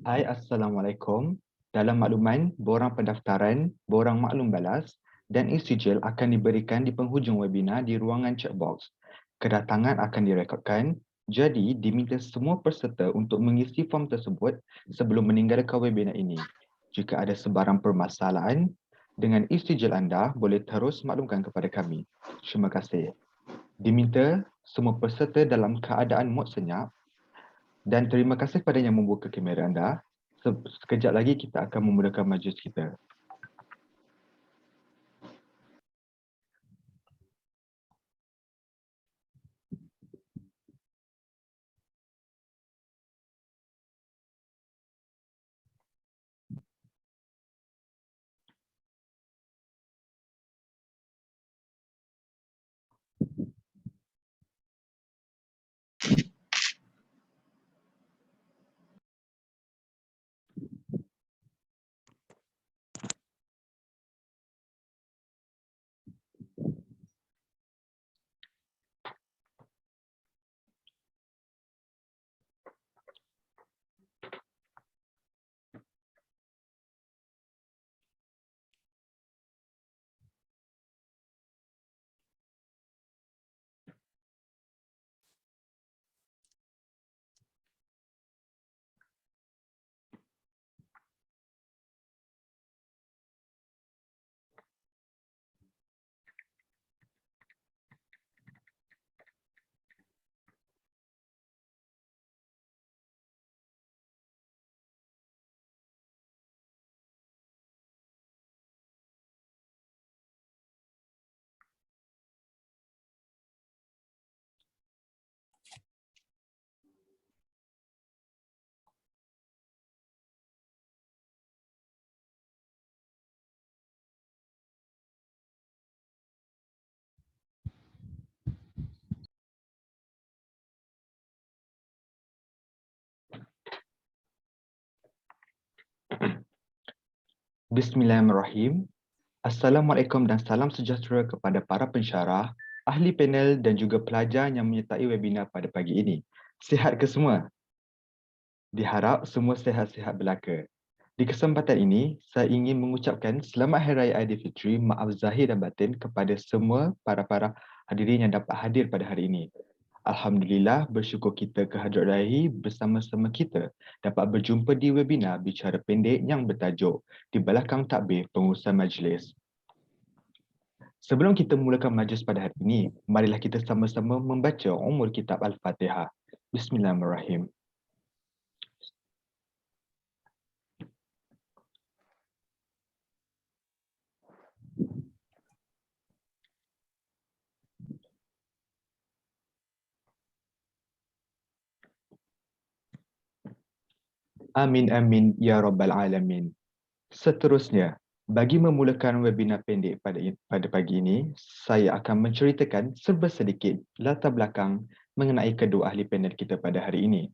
Hai, Assalamualaikum. Dalam makluman, borang pendaftaran, borang maklum balas dan e-sijil akan diberikan di penghujung webinar di ruangan checkbox. Kedatangan akan direkodkan, jadi diminta semua peserta untuk mengisi form tersebut sebelum meninggalkan webinar ini. Jika ada sebarang permasalahan dengan e-sijil anda, boleh terus maklumkan kepada kami. Terima kasih. Diminta semua peserta dalam keadaan mod senyap dan terima kasih kepada yang membuka kamera anda. Sekejap lagi kita akan memulakan majlis kita. Bismillahirrahmanirrahim. Assalamualaikum dan salam sejahtera kepada para pensyarah, ahli panel dan juga pelajar yang menyertai webinar pada pagi ini. Sihat ke semua? Diharap semua sihat-sihat belaka. Di kesempatan ini, saya ingin mengucapkan Selamat Hari Raya Aidilfitri, maaf zahir dan batin kepada semua para hadirin yang dapat hadir pada hari ini. Alhamdulillah, bersyukur kita kehadrat Ilahi bersama-sama kita dapat berjumpa di webinar bicara pendek yang bertajuk Di Belakang Takbir Pengurusan Majlis. Sebelum kita mulakan majlis pada hari ini, marilah kita sama-sama membaca umul kitab Al-Fatihah. Bismillahirrahmanirrahim. Amin amin ya rabbal alamin. Seterusnya, bagi memulakan webinar pendek pada pagi ini, saya akan menceritakan serba sedikit latar belakang mengenai kedua ahli panel kita pada hari ini.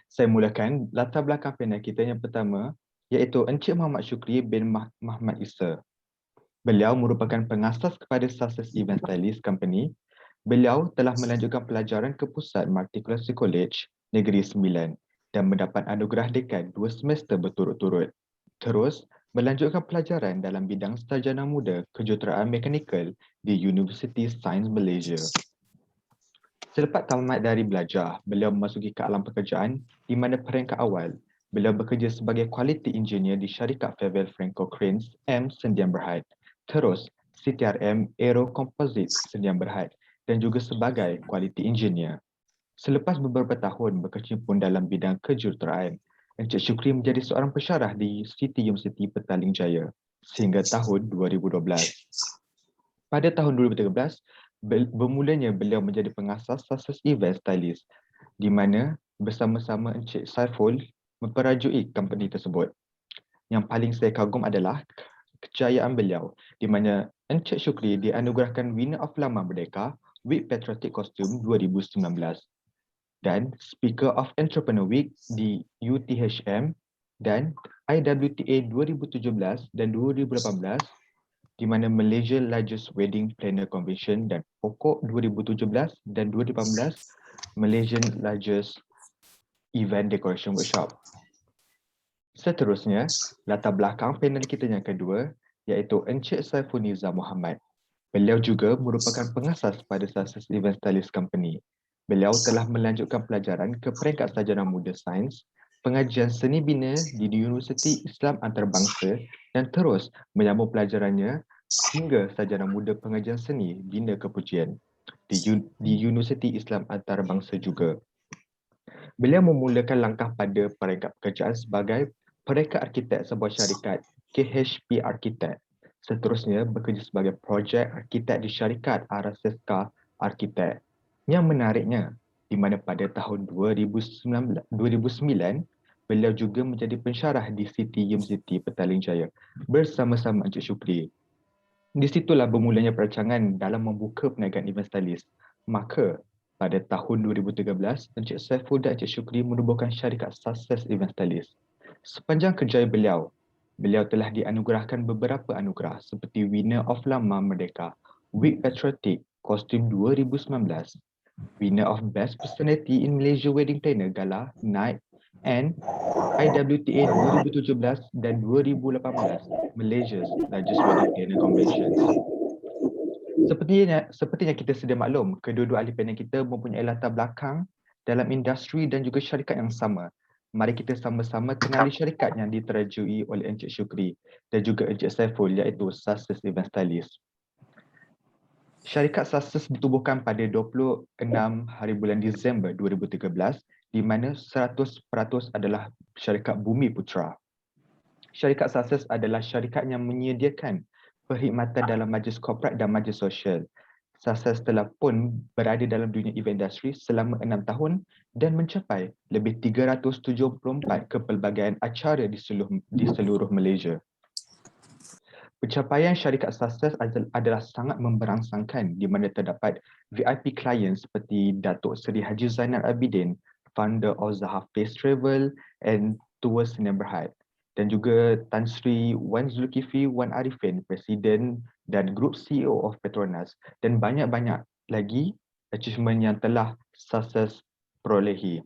Saya mulakan latar belakang panel kita yang pertama, iaitu Encik Muhammad Syukri bin Muhammad Isa. Beliau merupakan pengasas kepada Success Event Stylist Company. Beliau telah melanjutkan pelajaran ke Pusat Multicultural College Negeri Sembilan dan mendapat anugerah dekan 2 semester berturut-turut. Terus, melanjutkan pelajaran dalam bidang sarjana muda kejuruteraan mekanikal di University Sains Malaysia. Selepas tamat dari belajar, beliau memasuki ke alam pekerjaan di mana peringkat awal, beliau bekerja sebagai quality engineer di syarikat Febel Franco Cranes M Sendian Berhad. Terus, CTRM Aero Composites Sendian Berhad dan juga sebagai quality engineer. Selepas beberapa tahun berkecimpung dalam bidang kejuruteraan, Encik Syukri menjadi seorang pensyarah di City University Petaling Jaya sehingga tahun 2012. Pada tahun 2013, bermulanya beliau menjadi pengasas Success Event Stylist di mana bersama-sama Encik Saiful memperajui company tersebut. Yang paling saya kagum adalah kejayaan beliau di mana Encik Syukri dianugerahkan Winner of Laman Merdeka with Patriotic Costume 2019 dan Speaker of Entrepreneur Week di UTHM dan IWTA 2017 dan 2018 di mana Malaysia Largest Wedding Planner Convention dan POKOK 2017 dan 2018 Malaysian Largest Event Decoration Workshop. Seterusnya, latar belakang panel kita yang kedua iaitu Encik Saiful Nizam Muhammad. Beliau juga merupakan pengasas pada Success Event Stylist Company. Beliau telah melanjutkan pelajaran ke peringkat sarjana muda sains, pengajian seni bina di Universiti Islam Antarabangsa dan terus menyambung pelajarannya hingga sarjana muda pengajian seni bina kepujian di Universiti Islam Antarabangsa juga. Beliau memulakan langkah pada peringkat pekerjaan sebagai peringkat arkitek sebuah syarikat KHP Architect. Seterusnya bekerja sebagai projek arkitek di syarikat Araseska Arkitek. Yang menariknya, di mana pada tahun 2009, beliau juga menjadi pensyarah di City University Petaling Jaya bersama-sama Encik Syukri. Di situlah bermulanya perancangan dalam membuka perniagaan event stylist. Maka, pada tahun 2013, Encik Saiful dan Encik Syukri menubuhkan syarikat Success Event Stylist. Sepanjang kerjaya beliau telah dianugerahkan beberapa anugerah seperti Winner of Lama Merdeka, Week Patriotic, Kostum 2019, Winner of Best Personality in Malaysia Wedding Planner Gala, Night, and IWTA 2017 dan 2018, Malaysia's Largest Wedding Planner Conventions. Sepertinya kita sedia maklum, kedua-dua ahli panel kita mempunyai latar belakang dalam industri dan juga syarikat yang sama. Mari kita sama-sama kenali syarikat yang diterajui oleh Encik Syukri dan juga Encik Saiful iaitu Success Event Stylist. Syarikat Success ditubuhkan pada 26 hari bulan Disember 2013 di mana 100% adalah syarikat Bumi Putra. Syarikat Success adalah syarikat yang menyediakan perkhidmatan dalam majlis korporat dan majlis sosial. Success telah pun berada dalam dunia event industri selama 6 tahun dan mencapai lebih 374 kepelbagaian acara di seluruh Malaysia. Pencapaian syarikat Success adalah sangat memberangsangkan di mana terdapat VIP klien seperti Datuk Seri Haji Zainal Abidin, founder of Zaha Face Travel and Tours Sdn Bhd, dan juga Tan Sri Wan Zulkifli Wan Arifin, Presiden dan Group CEO of Petronas, dan banyak-banyak lagi achievement yang telah Success perolehi.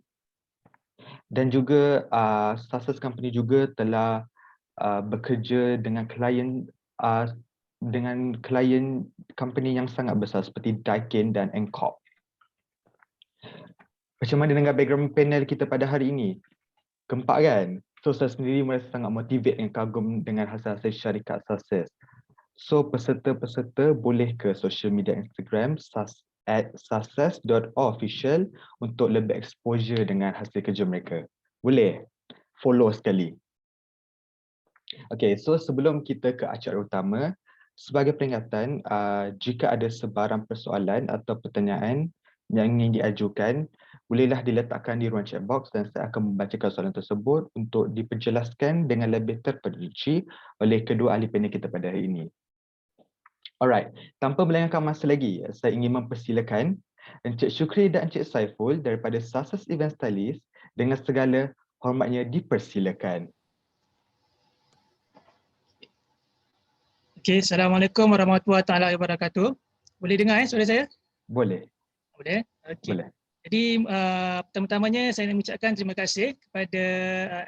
Dan juga Success Company juga telah bekerja dengan klien company yang sangat besar seperti Daikin dan Angkor. Macam mana dengan background panel kita pada hari ini? Gempak kan? So saya sendiri merasa sangat motivate dan kagum dengan hasil-hasil syarikat Success. So peserta-peserta boleh ke social media Instagram @success.official untuk lebih exposure dengan hasil kerja mereka. Boleh? Follow sekali. Okay, so sebelum kita ke acara utama, sebagai peringatan, jika ada sebarang persoalan atau pertanyaan yang ingin diajukan, bolehlah diletakkan di ruang chat box dan saya akan membacakan soalan tersebut untuk diperjelaskan dengan lebih terperinci oleh kedua ahli panel kita pada hari ini. Alright, tanpa melengahkan masa lagi, saya ingin mempersilakan Encik Syukri dan Encik Saiful daripada Success Event Stylist dengan segala hormatnya dipersilakan. Okay, Assalamualaikum warahmatullahi wabarakatuh. Boleh dengar suara saya? Boleh. Boleh? Okay. Boleh. Jadi pertama-tamanya saya nak mengucapkan terima kasih kepada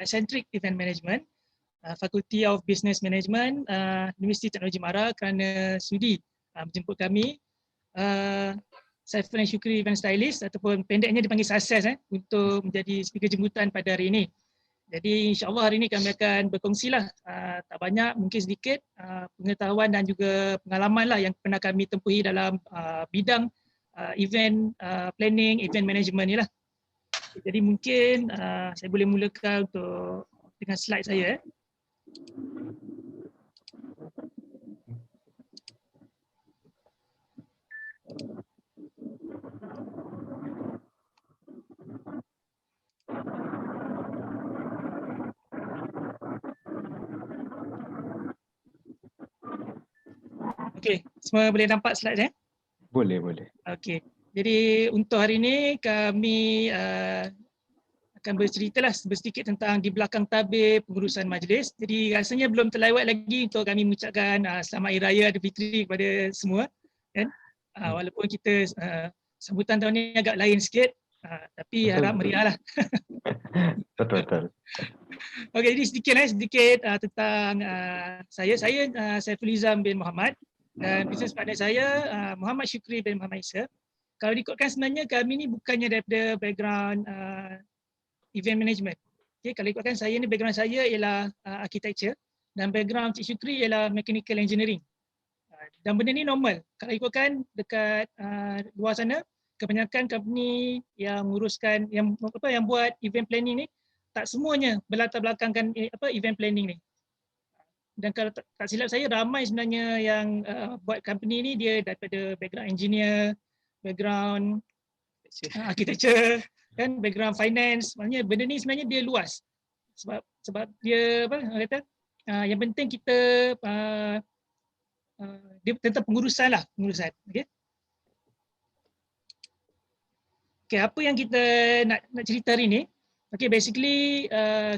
Eccentric Event Management, Faculty of Business Management, Universiti Teknologi Mara kerana sudi menjemput kami. Saiful dan Syukri Event Stylist ataupun pendeknya dipanggil Success untuk menjadi speaker jemputan pada hari ini. Jadi insyaAllah hari ini kami akan berkongsilah tak banyak, mungkin sedikit pengetahuan dan juga pengalaman lah yang pernah kami tempuhi dalam bidang event planning, event management ni lah. Jadi mungkin saya boleh mulakan untuk dengan slide saya. Okey, semua boleh nampak slide Boleh, boleh. Okey. Jadi untuk hari ini kami akan berceritalah sedikit tentang di belakang tabir pengurusan majlis. Jadi rasanya belum terlewat lagi untuk kami mengucapkan selamat Hari Raya Aidilfitri kepada semua, kan? Walaupun kita sambutan tahun ini agak lain sikit, tapi Betul, harap betul. meriah lah. Betul. Okey, jadi sedikit tentang saya. Saya Saiful Izam bin Muhammad dan business partner saya Muhammad Syukri bin Muhammad Isa. Kalau diikutkan sebenarnya kami ni bukannya daripada background event management. Okay, kalau ikutkan saya ni background saya ialah architecture dan background Cik Syukri ialah mechanical engineering. Dan benda ni normal. Kalau ikutkan dekat luar sana, kebanyakan company yang menguruskan yang buat event planning ni tak semuanya berlatar belakangkan event planning ni. Dan kalau tak silap saya ramai sebenarnya yang buat company ni dia daripada background engineer, background architecture, kan, background finance. Maknanya benda ni sebenarnya dia luas. Sebab dia orang kata yang penting kita dia tentang pengurusan lah, pengurusan. Okey. Okay, apa yang kita nak cerita hari ni? Okay, basically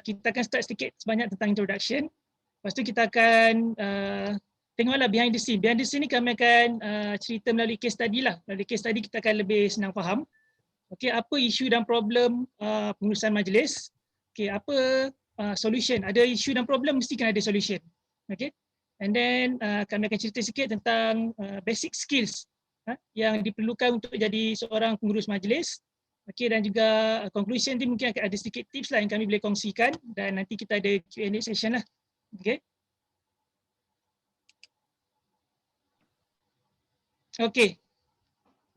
kita akan start sedikit sebanyak tentang introduction. Lepas tu kita akan tengoklah behind the scene. Behind the scene ni kami akan cerita melalui case study lah. Melalui case study kita akan lebih senang faham. Okay, apa isu dan problem pengurusan majlis. Okay, apa solution. Ada isu dan problem mesti kena ada solution. Okay. And then kami akan cerita sikit tentang basic skills yang diperlukan untuk jadi seorang pengurus majlis. Okay, dan juga conclusion ni mungkin akan ada sedikit tips lah yang kami boleh kongsikan dan nanti kita ada Q&A session lah. Okay. Okay.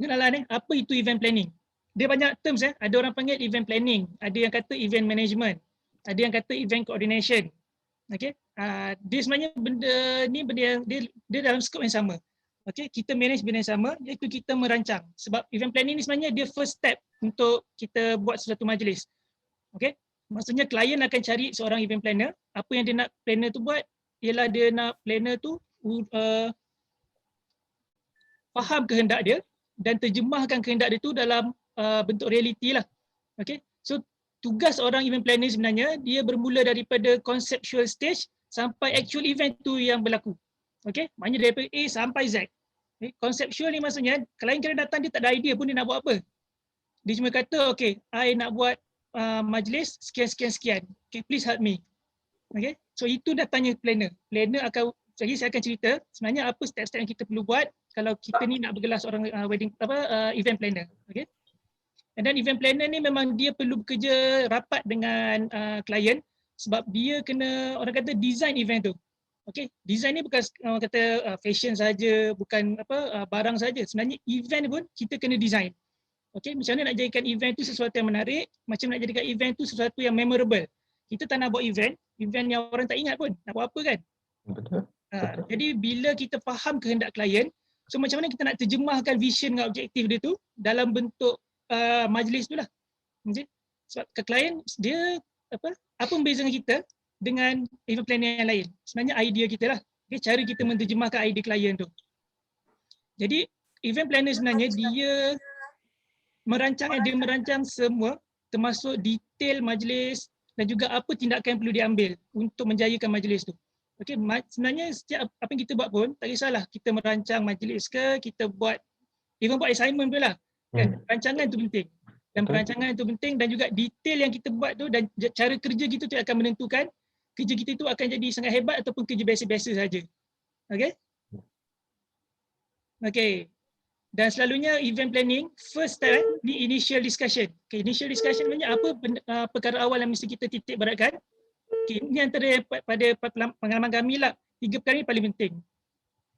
Kenalan apa itu event planning? Dia banyak terms ada orang panggil event planning, ada yang kata event management, ada yang kata event coordination. Okay. Dia sebenarnya benda yang dia dalam skop yang sama. Okay, kita manage benda yang sama, iaitu kita merancang. Sebab event planning ni sebenarnya dia first step untuk kita buat sesuatu majlis. Okay, maksudnya klien akan cari seorang event planner. Apa yang dia nak planner tu buat ialah dia nak planner tu faham kehendak dia dan terjemahkan kehendak dia tu dalam bentuk realiti lah. Okay, so tugas orang event planner sebenarnya dia bermula daripada conceptual stage sampai actual event tu yang berlaku. Okay, maknanya daripada A sampai Z. Okay, conceptual ni maksudnya klien kena datang dia tak ada idea pun dia nak buat apa. Dia cuma kata, okay, I nak buat majlis sekian. Okay, please help me. Okay, so itu datangnya planner. Planner akan, jadi saya akan cerita sebenarnya apa step-step yang kita perlu buat kalau kita ni nak bergelar seorang event planner. Okay. And then event planner ni memang dia perlu bekerja rapat dengan klien sebab dia kena orang kata design event tu. Okay, design ni bukan orang kata fashion saja, bukan barang saja. Sebenarnya event pun kita kena design. Okay, macam mana nak jadikan event tu sesuatu yang menarik, macam mana nak jadikan event tu sesuatu yang memorable. Kita tak nak buat event yang orang tak ingat pun. Nak buat apa kan? Betul. Jadi bila kita faham kehendak klien, so macam mana kita nak terjemahkan vision dan objektif dia tu dalam bentuk majlis tu lah. Okay? Sebab ke klien dia apa membezakan kita dengan event planner yang lain? Sebenarnya idea kita lah. Okay? Cara kita menterjemahkan idea klien tu. Jadi event planner sebenarnya dia merancang semua termasuk detail majlis dan juga apa tindakan yang perlu diambil untuk menjayakan majlis tu. Okay, sebenarnya setiap apa yang kita buat pun tak kisahlah kita merancang majlis ke, kita buat assignment pun lah. Kan? Perancangan tu penting. Dan perancangan itu penting dan juga detail yang kita buat tu dan cara kerja kita tu akan menentukan kerja kita tu akan jadi sangat hebat ataupun kerja biasa-biasa saja. Okay? Okay. Dan selalunya event planning, first step ni initial discussion. Okay, initial discussion maksudnya apa perkara awal yang mesti kita titik beratkan. Okay, ini antara pada pengalaman kami lah, 3 perkara ni paling penting.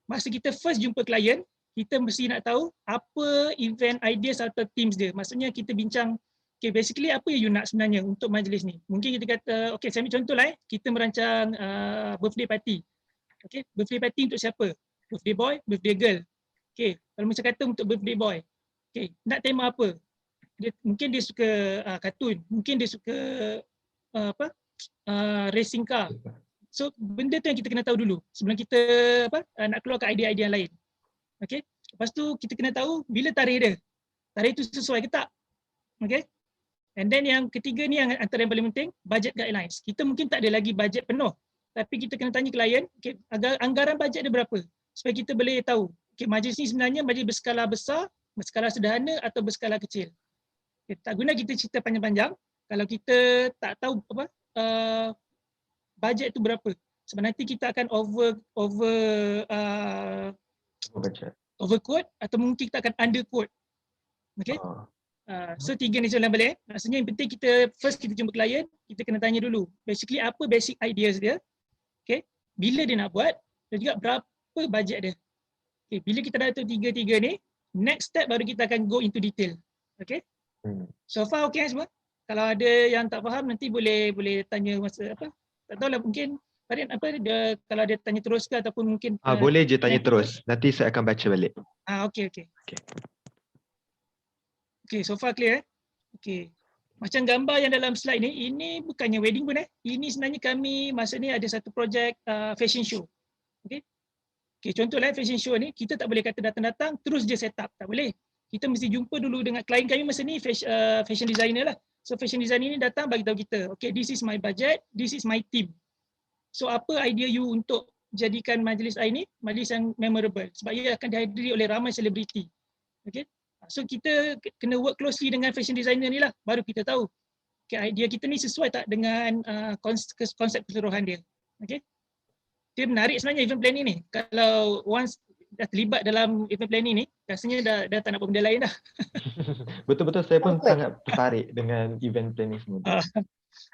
Masa kita first jumpa klien, kita mesti nak tahu apa event ideas atau themes dia. Maksudnya kita bincang, okay, basically apa yang you nak sebenarnya untuk majlis ni. Mungkin kita kata, okay, saya ambil contoh lah kita merancang birthday party. Okay, birthday party untuk siapa? Birthday boy, birthday girl. Okay, kalau macam kata untuk birthday boy, okay, nak tema apa? Mungkin dia suka kartun, mungkin dia suka racing car. So benda tu yang kita kena tahu dulu sebelum kita nak keluarkan idea-idea yang lain. Okay, lepas tu kita kena tahu bila tarikh dia. Tarikh tu sesuai ke tak? Okay. And then yang ketiga ni yang antara yang paling penting, budget guidelines. Kita mungkin tak ada lagi budget penuh, tapi kita kena tanya klien, okay, anggaran budget dia berapa? Supaya kita boleh tahu okay, majlis ni sebenarnya majlis berskala besar, berskala sederhana atau berskala kecil. Okay, tak guna kita cerita panjang-panjang kalau kita tak tahu budget tu berapa. Sebab nanti kita akan Budget. overquote atau mungkin kita akan underquote. Okay. Oh. So 3 ni soalan balik. Maksudnya yang penting kita jumpa klien, kita kena tanya dulu basically apa basic ideas dia, okay, bila dia nak buat dan juga berapa budget dia. Okay, bila kita dah tahu tiga ni, next step baru kita akan go into detail. Okay. So far okay semua? Kalau ada yang tak faham nanti boleh tanya masa apa? Tak tahulah, mungkin Farid kalau dia tanya terus ke ataupun mungkin boleh je tanya terus. Nanti saya akan baca balik. Okay. Okay, so far clear. Okay. Macam gambar yang dalam slide ni, ini bukannya wedding pun Ini sebenarnya kami masa ni ada satu projek fashion show. Okay. Okay, contohlah fashion show ni, kita tak boleh kata datang-datang terus je set up. Tak boleh. Kita mesti jumpa dulu dengan klien kami masa ni, fashion designer lah. So fashion designer ni datang bagi tahu kita, okay, this is my budget, this is my team. So apa idea you untuk jadikan majlis ini majlis yang memorable? Sebab ia akan dihadiri oleh ramai selebriti. Okay. So kita kena work closely dengan fashion designer ni lah, baru kita tahu okay, idea kita ni sesuai tak dengan konsep keseluruhan dia. Okay. Dia menarik sebenarnya event planning ni. Kalau once dah terlibat dalam event planning ni, rasanya dah tak nak buat benda lain dah. Betul-betul saya pun sangat tertarik dengan event planning semua.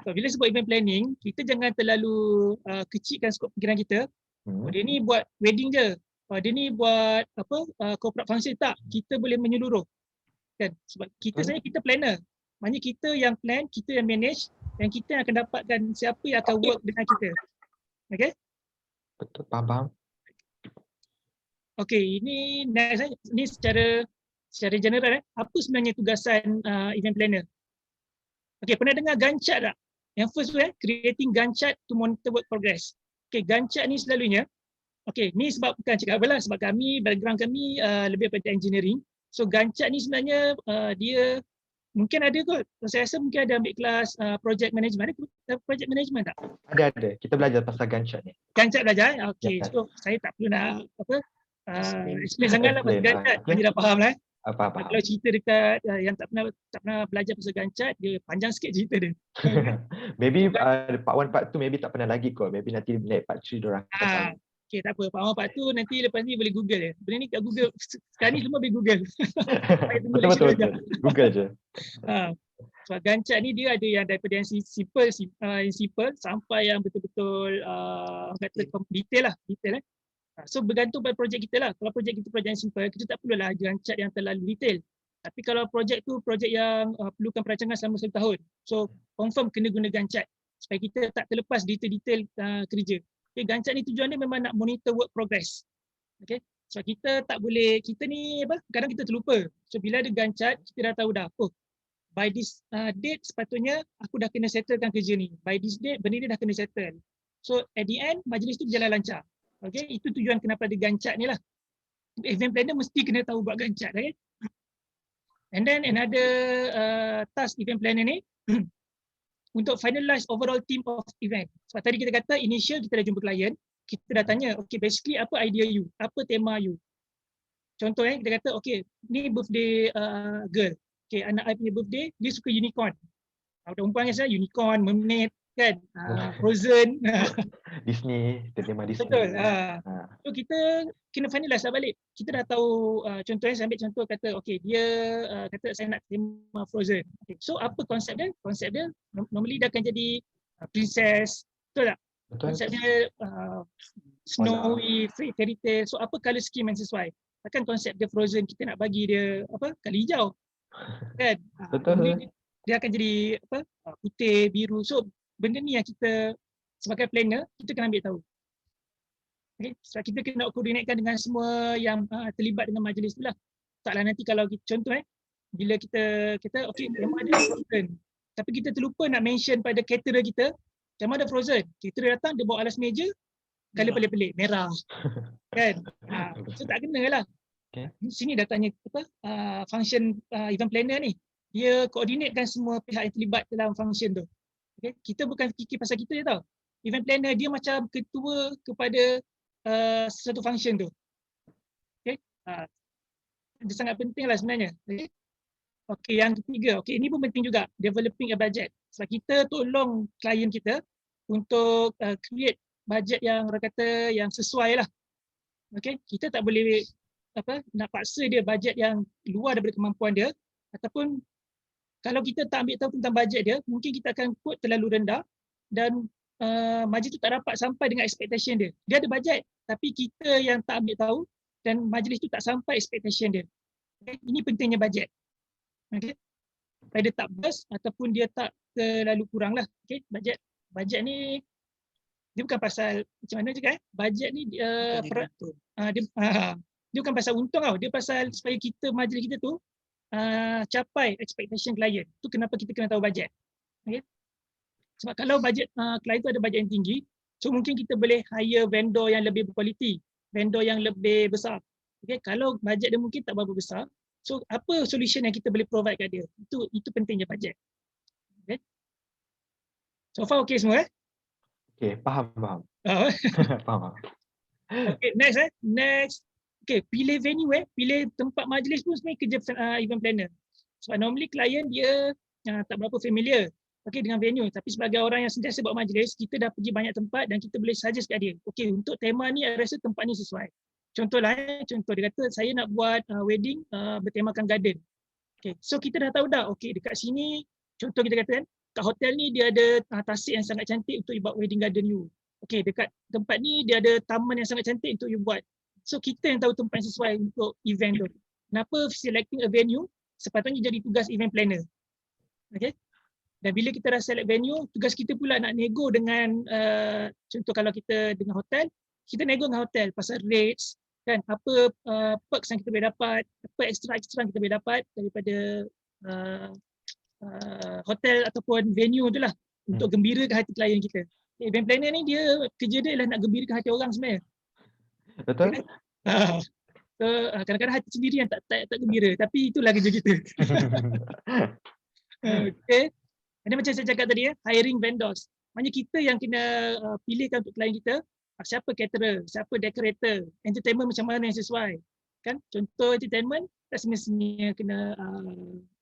So, bila sebut event planning, kita jangan terlalu kecilkan skop fikiran kita. Dia ni buat wedding je. Dia ni buat corporate function, tak. Kita boleh menyeluruh. Kan? Sebab kita sebenarnya kita planner. Maknanya kita yang plan, kita yang manage, dan kita yang akan dapatkan siapa yang akan work dengan kita. Okay? Betul, faham. Okay, ini next, ini secara general apa sebenarnya tugasan event planner? Okay, pernah dengar Gantt chart tak? Yang first tu creating Gantt chart to monitor work progress. Okay, Gantt chart ni selalunya, okay, ni sebab bukan cakap apa lah, sebab background kami lebih pada engineering. So Gantt chart ni sebenarnya dia mungkin ada kot. Saya rasa mungkin ada ambil kelas project management. Ada project management tak? Ada. Kita belajar pasal Gantt chart ni. Gantt chart belajar? Okay, so saya tak perlu nak explain sangat lah pasal Gantt chart. Dia dah faham lah. Apa-apa. Kalau cerita dekat yang tak pernah belajar pasal Gantt chart, dia panjang sikit cerita dia. Maybe part 1, part 2 maybe tak pernah lagi kot. Maybe nanti naik part 3 diorang. Okay, tak apa. Part 1 nanti lepas ni boleh Google je. Benda ni kat Google. Sekarang ni semua boleh Google. Betul. Google je. So Gantt chart ni dia ada yang daripada yang simple sampai yang betul-betul kata detail lah. So bergantung pada projek kita lah. Kalau projek kita projek yang simple, kita tak perlulah Gantt chart yang terlalu detail. Tapi kalau projek tu projek yang perlukan perancangan selama 1 tahun, so confirm kena guna Gantt chart supaya kita tak terlepas detail-detail kerja. Okay, Gantt chart ni tujuan dia memang nak monitor work progress. Okay, so kita tak boleh, kita ni kadang kita terlupa. So bila ada Gantt chart, kita dah tahu dah, by this date sepatutnya aku dah kena settlekan kerja ni. By this date benda ni dah kena settle. So at the end majlis tu berjalan lancar. Okay, itu tujuan kenapa ada Gantt chart ni lah. Event planner mesti kena tahu buat Gantt chart. Okay? And then another task event planner ni untuk finalize overall team of event. Sebab tadi kita kata initial kita dah jumpa klien, kita dah tanya, okay basically apa idea you, apa tema you. Contoh kita kata, okay ni birthday girl. Okay, anak I punya birthday, dia suka unicorn. Perempuan kan saya unicorn, mermaid, kan, Frozen. Disney, tema Disney. Betul. So kita kena finalize lah balik. Kita dah tahu, contohnya saya ambil contoh kata, okay dia kata saya nak tema Frozen. Okay. So apa konsep dia? Konsep dia normally dia akan jadi princess, betul tak? Betul. Konsep dia snowy, fairy tale. So apa colour scheme yang sesuai? Takkan konsep dia Frozen kita nak bagi dia colour hijau. Kan? Betul. Dia akan jadi putih, biru. So benda ni yang kita sebagai planner kita kena ambil tahu. Okay? So, kita kena koordinatkan dengan semua yang terlibat dengan majlis tu lah. Taklah nanti kalau contoh bila kita okay memang ada Frozen, tapi kita terlupa nak mention pada caterer kita memang ada Frozen. Caterer datang dia bawa alas meja colour pelik-pelik, merah. Kan? So tak kena lah. Okay. Sini dah tanya function event planner ni. Dia koordinatkan semua pihak yang terlibat dalam function tu. Okay. Kita bukan fikir pasal kita je tau. Event planner dia macam ketua kepada sesuatu function tu. Okay. Dia sangat penting lah sebenarnya. Okay, yang ketiga. Okay, ini pun penting juga. Developing a budget. Sebab kita tolong klien kita untuk create bajet yang orang kata yang sesuai lah. Okay, kita tak boleh nak paksa dia bajet yang luar daripada kemampuan dia, ataupun kalau kita tak ambil tahu tentang bajet dia, mungkin kita akan quote terlalu rendah dan majlis tu tak dapat sampai dengan expectation dia. Dia ada bajet tapi kita yang tak ambil tahu dan majlis tu tak sampai expectation dia. Okay? Ini pentingnya bajet. Okay? Supaya dia tak burst ataupun dia tak terlalu kurang lah. Okay? Bajet ni dia bukan pasal macam mana cakap bajet ni dia bukan pasal untung tau, dia pasal supaya kita majlis kita tu capai expectation klien. Tu kenapa kita kena tahu bajet. Okay? Sebab kalau bajet klien tu ada bajet yang tinggi, so mungkin kita boleh hire vendor yang lebih berkualiti, vendor yang lebih besar. Okay? Kalau bajet dia mungkin tak berapa besar, so apa solution yang kita boleh provide kat dia? Itu pentingnya bajet. Okay? So far okay semua Okay, faham. Faham. Okay, next. Okay, pilih venue pilih tempat majlis pun sebenarnya kerja event planner. Sebab normally klien dia tak berapa familiar dengan venue, tapi sebagai orang yang sentiasa buat majlis, kita dah pergi banyak tempat dan kita boleh suggest kat dia. Okay, untuk tema ni saya rasa tempat ni sesuai. Contohlah contoh dia kata saya nak buat wedding bertemakan garden. Okay, so kita dah tahu dah, okay dekat sini contoh kita kata kat hotel ni dia ada tasik yang sangat cantik untuk you buat wedding garden you. Okay, dekat tempat ni dia ada taman yang sangat cantik untuk you buat. So kita yang tahu tempat yang sesuai untuk event tu. Kenapa selecting a venue sepatutnya jadi tugas event planner. Okay. Dan bila kita dah select venue, tugas kita pula nak nego dengan contoh kalau kita dengan hotel, kita nego dengan hotel pasal rates kan, apa perks yang kita boleh dapat, apa extra yang kita boleh dapat daripada hotel ataupun venue tu lah untuk gembirakan hati klien kita. Event planner ni dia kerja dia ialah nak gembirakan hati orang sebenarnya. Betul? So, kadang-kadang hati sendiri yang tak gembira, tapi itulah kerja kita. Okay. Dan macam saya cakap tadi hiring vendors. Maknanya kita yang kena pilihkan untuk klien kita, siapa caterer, siapa decorator, entertainment macam mana yang sesuai. Kan? Contoh entertainment tak semestinya kena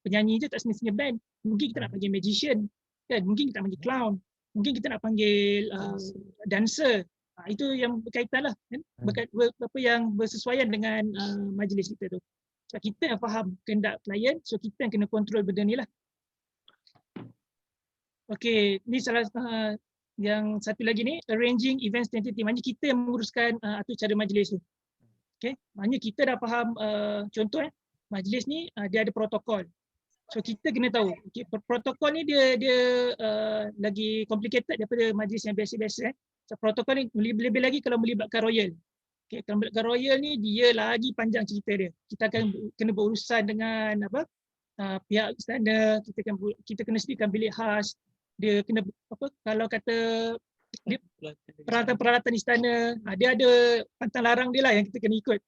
penyanyi je, tak semestinya band. Mungkin kita nak panggil magician, kan? Mungkin kita nak panggil clown. Mungkin kita nak panggil dancer. Itu yang berkaitan lah, kan? Apa yang bersesuaian dengan majlis kita tu. Sebab kita yang faham kehendak klien, so kita yang kena kontrol benda ni lah. Okay, ni salah yang satu lagi ni, arranging events tentative. Maknanya kita yang menguruskan atur cara majlis tu. Okay, maknanya kita dah faham contoh majlis ni dia ada protokol. So kita kena tahu, okay, protokol ni dia lagi complicated daripada majlis yang biasa-biasa. So, protokol ni lebih lagi kalau melibatkan royal. Okay, kalau melibatkan royal ni dia lagi panjang cerita dia. Kita akan kena berurusan dengan pihak istana, kita kena sediakan bilik khas. Dia kena kalau kata peralatan istana, dia ada pantang larang dia lah yang kita kena ikut.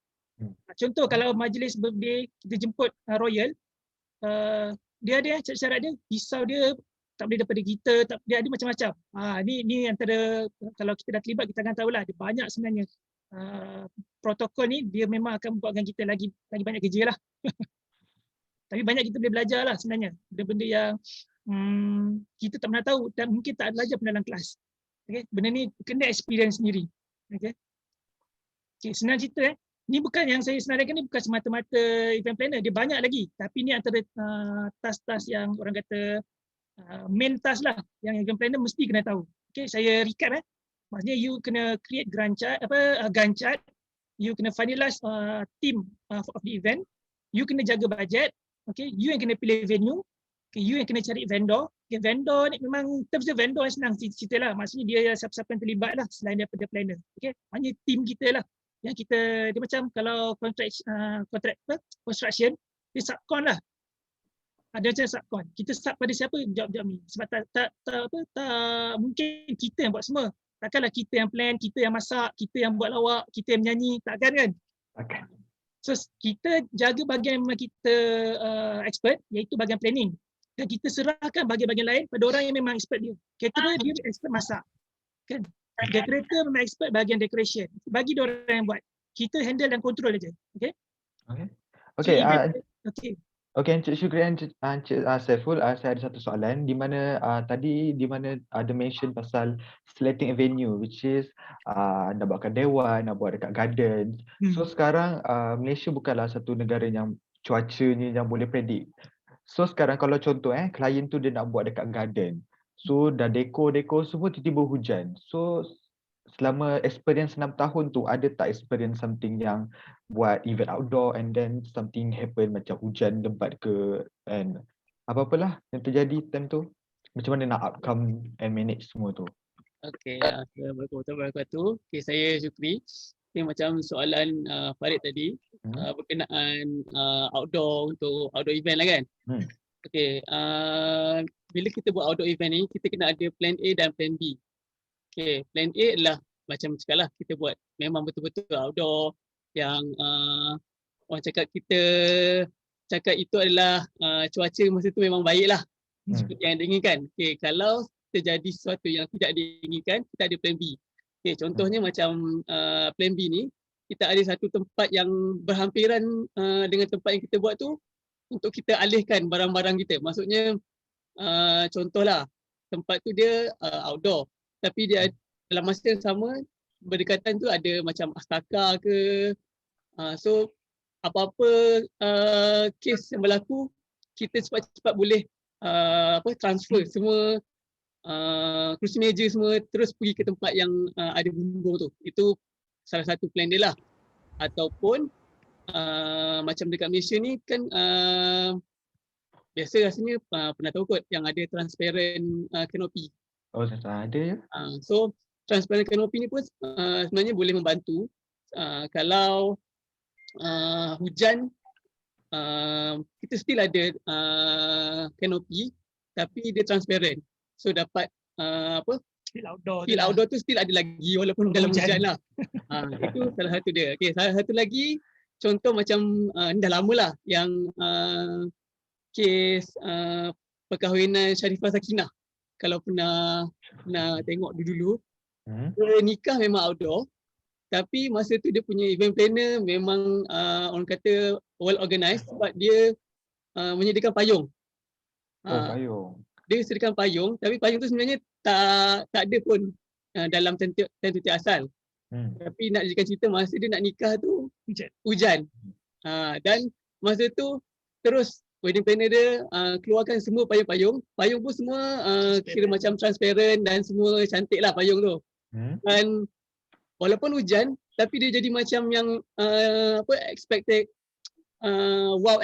Contoh kalau majlis birthday kita jemput royal, dia ada syarat dia, pisau dia tak boleh daripada kita, dia ada macam-macam. Ni antara kalau kita dah terlibat kita akan tahulah ada banyak sebenarnya protokol ni dia memang akan buatkan kita lagi banyak kerja lah. Tapi banyak kita boleh belajar lah sebenarnya. Benda-benda yang kita tak pernah tahu dan mungkin tak belajar pun dalam kelas. Okay? Benda ni kena experience sendiri. Okay, senang cerita ni bukan yang saya senaraikan ni bukan semata-mata event planner, dia banyak lagi. Tapi ni antara task-task yang orang kata main task lah yang event planner mesti kena tahu. Okay, saya recap maksudnya you kena create Gantt chart, you kena finalize team of the event, you kena jaga bajet, okay, you yang kena pilih venue, okay, you yang kena cari vendor. Okay, vendor ni memang terms dia vendor yang senang cerita lah, maksudnya dia siapa-siapa yang terlibat lah selain daripada planner. Okay, maknanya team kita lah yang kita, dia macam kalau construction, dia subcon lah. Ada macam subcon. Kita sub pada siapa job-job ni. Sebab tak mungkin kita yang buat semua. Takkanlah kita yang plan, kita yang masak, kita yang buat lawak, kita yang menyanyi, takkan kan? Takkan. So kita jaga bahagian yang kita expert, iaitu bahagian planning. Dan kita serahkan bahagian-bahagian lain pada orang yang memang expert dia. Caterer dia expert masak. Kan? Decorator memang expert bahagian decoration. Bagi dia orang yang buat. Kita handle dan control aja. Okay? Okay. Okay. Okey, Encik Syukri dan Encik Saiful, saya ada satu soalan di mana tadi di mana ada mention pasal selecting a venue which is nak buatkan dewan, nak buat dekat garden. So sekarang Malaysia bukanlah satu negara yang cuacanya yang boleh predik. So sekarang kalau contoh klien tu dia nak buat dekat garden. So dah dekor semua tiba-tiba hujan. So selama experience 6 tahun tu ada tak experience something yang buat event outdoor and then something happen macam hujan lebat ke and apa-apalah yang terjadi time tu? Macam mana nak outcome and manage semua tu? Okey, Assalamualaikum warahmatullahi wabarakatuh. Okey, saya Syukri. Okay, macam soalan Farid tadi berkenaan outdoor untuk outdoor event lah kan. Okey, bila kita buat outdoor event ni, kita kena ada plan A dan plan B. Okey, plan A adalah macam cakap lah, kita buat memang betul-betul outdoor yang orang cakap kita cakap itu adalah cuaca masa tu memang baik lah. Seperti yang diinginkan. Okey, kalau terjadi sesuatu yang tidak diinginkan, kita ada plan B. Okay, contohnya macam plan B ni, kita ada satu tempat yang berhampiran dengan tempat yang kita buat tu untuk kita alihkan barang-barang kita. Maksudnya contohlah, tempat tu dia outdoor, tapi dia dalam masa yang sama berdekatan tu ada macam astaka ke. So apa-apa kes yang berlaku, kita cepat-cepat boleh transfer semua kerusi meja semua terus pergi ke tempat yang ada bumbung tu. Itu salah satu plan dia lah. Ataupun macam dekat Malaysia ni kan biasa rasanya pernah tahu kot yang ada transparent canopy. Oh, ada ya? So transparent canopy ni pun sebenarnya boleh membantu kalau hujan kita still ada canopy tapi dia transparent. So dapat feel outdoor tu still ada lagi walaupun dalam hujan lah. Itu salah satu dia. Okay, salah satu lagi contoh macam dah lama lah yang kes perkahwinan Sharifah Sakinah. Kalau pernah tengok dulu, dia nikah memang outdoor. Tapi masa tu dia punya event planner memang orang kata well organised sebab dia menyediakan payung. Payung. Dia sediakan payung, tapi payung tu sebenarnya tak ada pun dalam tentu asal. Tapi nak jadikan cerita masa dia nak nikah tu hujan. Dan masa tu terus wedding planner dia keluarkan semua payung-payung. Payung pun semua kira macam transparent dan semua cantik lah payung tu. Dan walaupun hujan, tapi dia jadi macam yang expected wow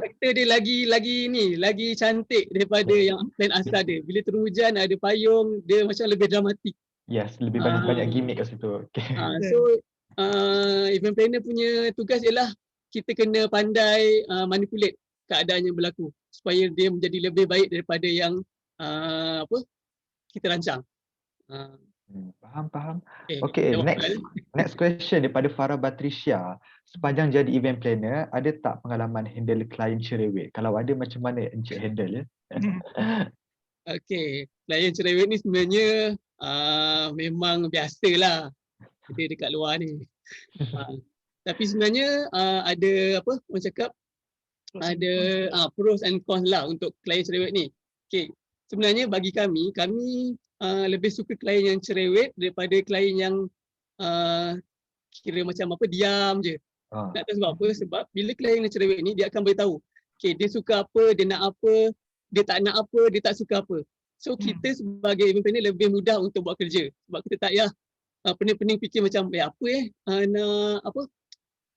factor dia lagi cantik daripada yang plan asal dia. Bila turun hujan ada payung, dia macam lebih dramatik. Yes, lebih banyak gimmick kat situ. Okay. So event planner punya tugas ialah kita kena pandai manipulate keadaan yang berlaku supaya dia menjadi lebih baik daripada yang kita rancang. Faham. Okay, next question daripada Farah Batrisha. Sepanjang jadi event planner, ada tak pengalaman handle klien cerewet? Kalau ada, macam mana Encik handle ya? Okay, klien cerewet ni sebenarnya memang biasalah dia dekat luar ni. Tapi sebenarnya ada orang cakap ada pros and cons lah untuk klien cerewet ni. Okay, sebenarnya bagi kami lebih suka klien yang cerewet daripada klien yang kira macam diam je. Tak tahu sebab apa, sebab bila klien yang cerewet ni dia akan beritahu okay, dia suka apa, dia nak apa, dia tak nak apa, dia tak suka apa. So kita sebagai event planner lebih mudah untuk buat kerja sebab kita tak payah pening-pening fikir macam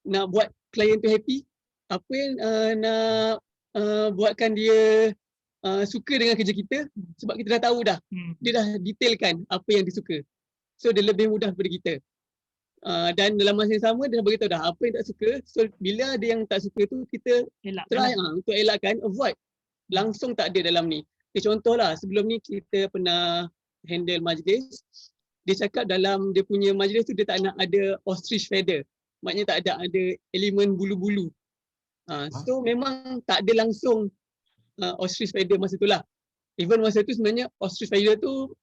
nak buat klien tu happy, apa yang nak buatkan dia suka dengan kerja kita sebab kita dah tahu dah. Dia dah detailkan apa yang dia suka. So dia lebih mudah daripada kita. Dan dalam masa yang sama dia dah beritahu dah apa yang tak suka. So bila ada yang tak suka tu kita try untuk elakkan, avoid. Langsung tak ada dalam ni. Okay, contohlah sebelum ni kita pernah handle majlis. Dia cakap dalam dia punya majlis tu dia tak nak ada ostrich feather. Maknanya tak ada elemen bulu-bulu. So memang tak ada langsung ostrich feather masa tu lah. Even masa tu sebenarnya ostrich feather tu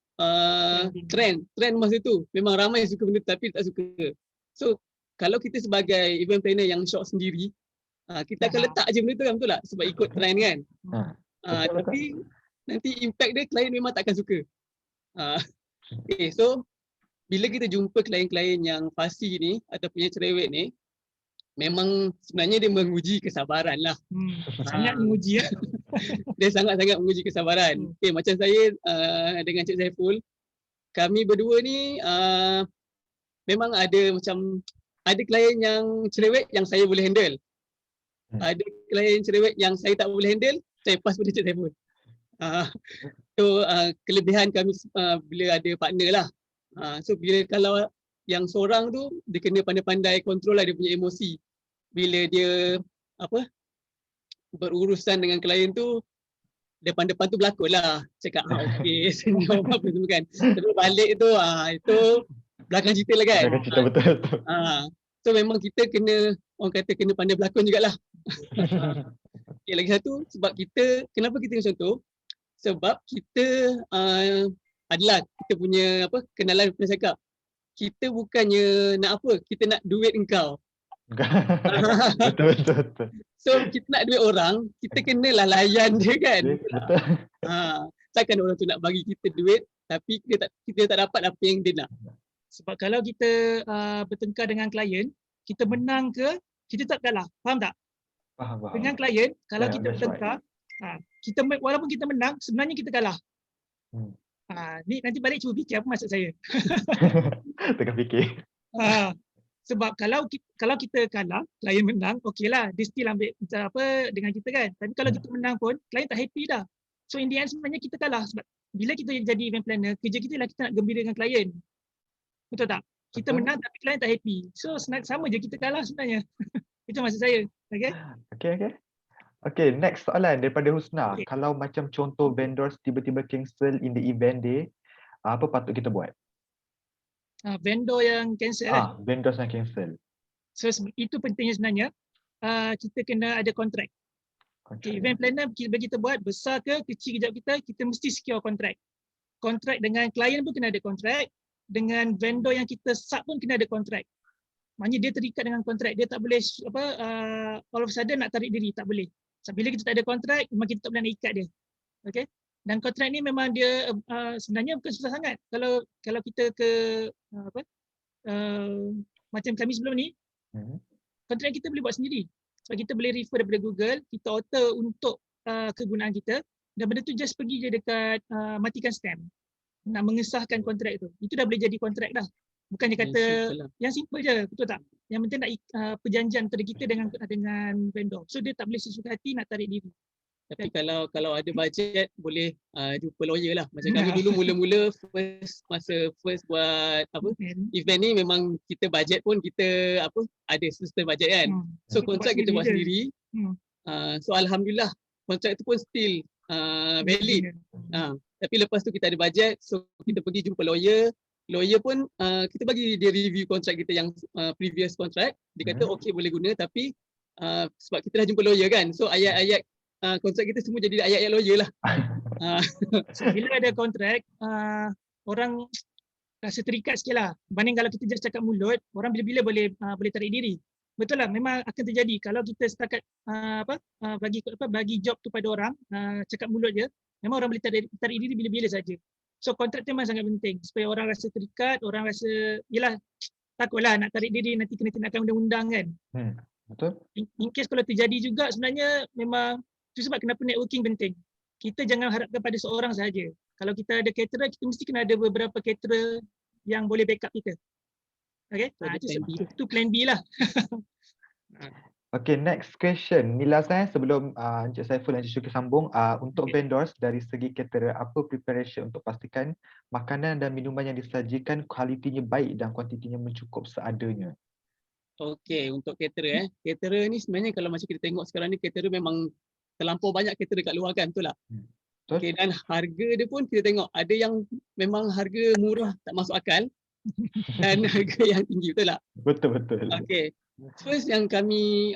trend masa tu. Memang ramai suka benda tu, tapi tak suka. So kalau kita sebagai event planner yang shop sendiri, Kita akan letak je benda tu kan, betul tak? Sebab ikut trend kan. Betul, Tapi nanti impact dia klien memang tak akan suka. Okay, so bila kita jumpa klien-klien yang fasi ni ataupun yang cerewet ni, memang sebenarnya dia menguji kesabaran lah. Sangat menguji ya. Dia sangat-sangat menguji kesabaran. Okay, macam saya dengan Cik Saiful, kami berdua ni memang ada klien yang cerewet yang saya boleh handle. Ada klien cerewet yang saya tak boleh handle, saya pass pada Cik Saiful. So kelebihan kami bila ada partner lah. So kalau yang seorang tu dia kena pandai-pandai kontrol lah dia punya emosi. Bila dia berurusan dengan klien tu, depan-depan tu berlakon lah. Cakap okey, senyum apa semua kan. Tapi balik tu itu belakang cerita lah kan. Belakang cerita betul. So memang kita kena, orang kata kena pandai berlakon jugalah. Okay, lagi satu, sebab kenapa kita macam tu? Sebab kita adalah kita punya kenalan pernah cakap, kita bukannya nak kita nak duit engkau. Betul. So kita nak duit orang, kita kenalah layan dia kan. Betul. Takkan orang tu nak bagi kita duit tapi kita tak dapat apa yang dia nak. Sebab kalau kita bertengkar dengan klien, kita menang ke kita tak kalah. Faham tak? Faham. Dengan klien, kalau kita that's bertengkar, walaupun kita menang, sebenarnya kita kalah. Ni nanti balik cuba fikir apa maksud saya. Tengah fikir. Sebab kalau kita kalah, klien menang, okeylah, dia still ambil dengan kita kan. Tapi kalau kita menang pun, klien tak happy dah. So in the end sebenarnya kita kalah. Sebab bila kita jadi event planner, kerja kita lah kita nak gembira dengan klien. Betul tak? Kita menang tapi klien tak happy. So sama je kita kalah sebenarnya. Itu maksud saya. Okay, next soalan daripada Husna. Kalau macam contoh vendors tiba-tiba cancel in the event day, apa patut kita buat? Vendor yang cancel kan? Vendors yang cancel. So itu pentingnya sebenarnya. Kita kena ada kontrak. Okay, event planner bila kita buat besar ke kecil kejap kita mesti secure kontrak. Kontrak dengan klien pun kena ada kontrak. Dengan vendor yang kita sub pun kena ada kontrak. Maknanya dia terikat dengan kontrak. Dia tak boleh all of a sudden nak tarik diri, tak boleh. So, bila kita tak ada kontrak, memang kita tak boleh nak ikat dia. Okay? Dan kontrak ni memang dia sebenarnya bukan susah sangat. Kalau kita ke macam kami sebelum ni, kontrak kita boleh buat sendiri. Sebab kita boleh refer daripada Google, kita alter untuk kegunaan kita, dan benda tu just pergi je dekat matikan stamp. Nak mengesahkan kontrak tu. Itu dah boleh jadi kontrak dah. Bukannya kata yang simple je, betul tak? Yang penting nak perjanjian antara kita dengan vendor. So dia tak boleh sesuka hati nak tarik diri. Tapi kalau ada bajet boleh jumpa lawyer lah. Macam kami dulu mula-mula first buat event ni, memang kita bajet pun kita ada sistem bajet kan. So kontrak kita buat sendiri. So alhamdulillah kontrak tu pun still valid. Tapi lepas tu kita ada bajet, so kita pergi jumpa lawyer. Lawyer pun kita bagi dia review kontrak kita yang previous kontrak. Dia kata okey boleh guna, tapi sebab kita dah jumpa lawyer kan. So ayat-ayat kontrak kita semua jadi ayat-ayat lawyer lah. So, bila ada kontrak, orang rasa terikat sikit lah. Banding kalau kita just cakap mulut, orang bila-bila boleh tarik diri. Betul lah, memang akan terjadi. Kalau kita setakat bagi job tu pada orang, cakap mulut je, memang orang boleh tarik diri bila-bila saja. So kontrak tu memang sangat penting supaya orang rasa terikat, orang rasa yelah takutlah nak tarik diri nanti kena tindakan undang-undang kan. Betul. In case kalau terjadi juga, sebenarnya memang itu sebab kenapa networking penting. Kita jangan harapkan pada seorang sahaja. Kalau kita ada caterer, kita mesti kena ada beberapa caterer yang boleh backup kita. Okay? Itu plan B lah. Okay, next question. Nila saya sebelum Encik Saiful dan Encik Syukri sambung, untuk vendors dari segi caterer, apa preparation untuk pastikan makanan dan minuman yang disajikan kualitinya baik dan kuantitinya mencukup seadanya? Okay, untuk caterer caterer ni sebenarnya kalau macam kita tengok sekarang ni, caterer memang terlampau banyak caterer kat luar kan, betul tak? Okay, dan harga dia pun kita tengok ada yang memang harga murah tak masuk akal dan harga yang tinggi, betul tak? Betul. Okay. First yang kami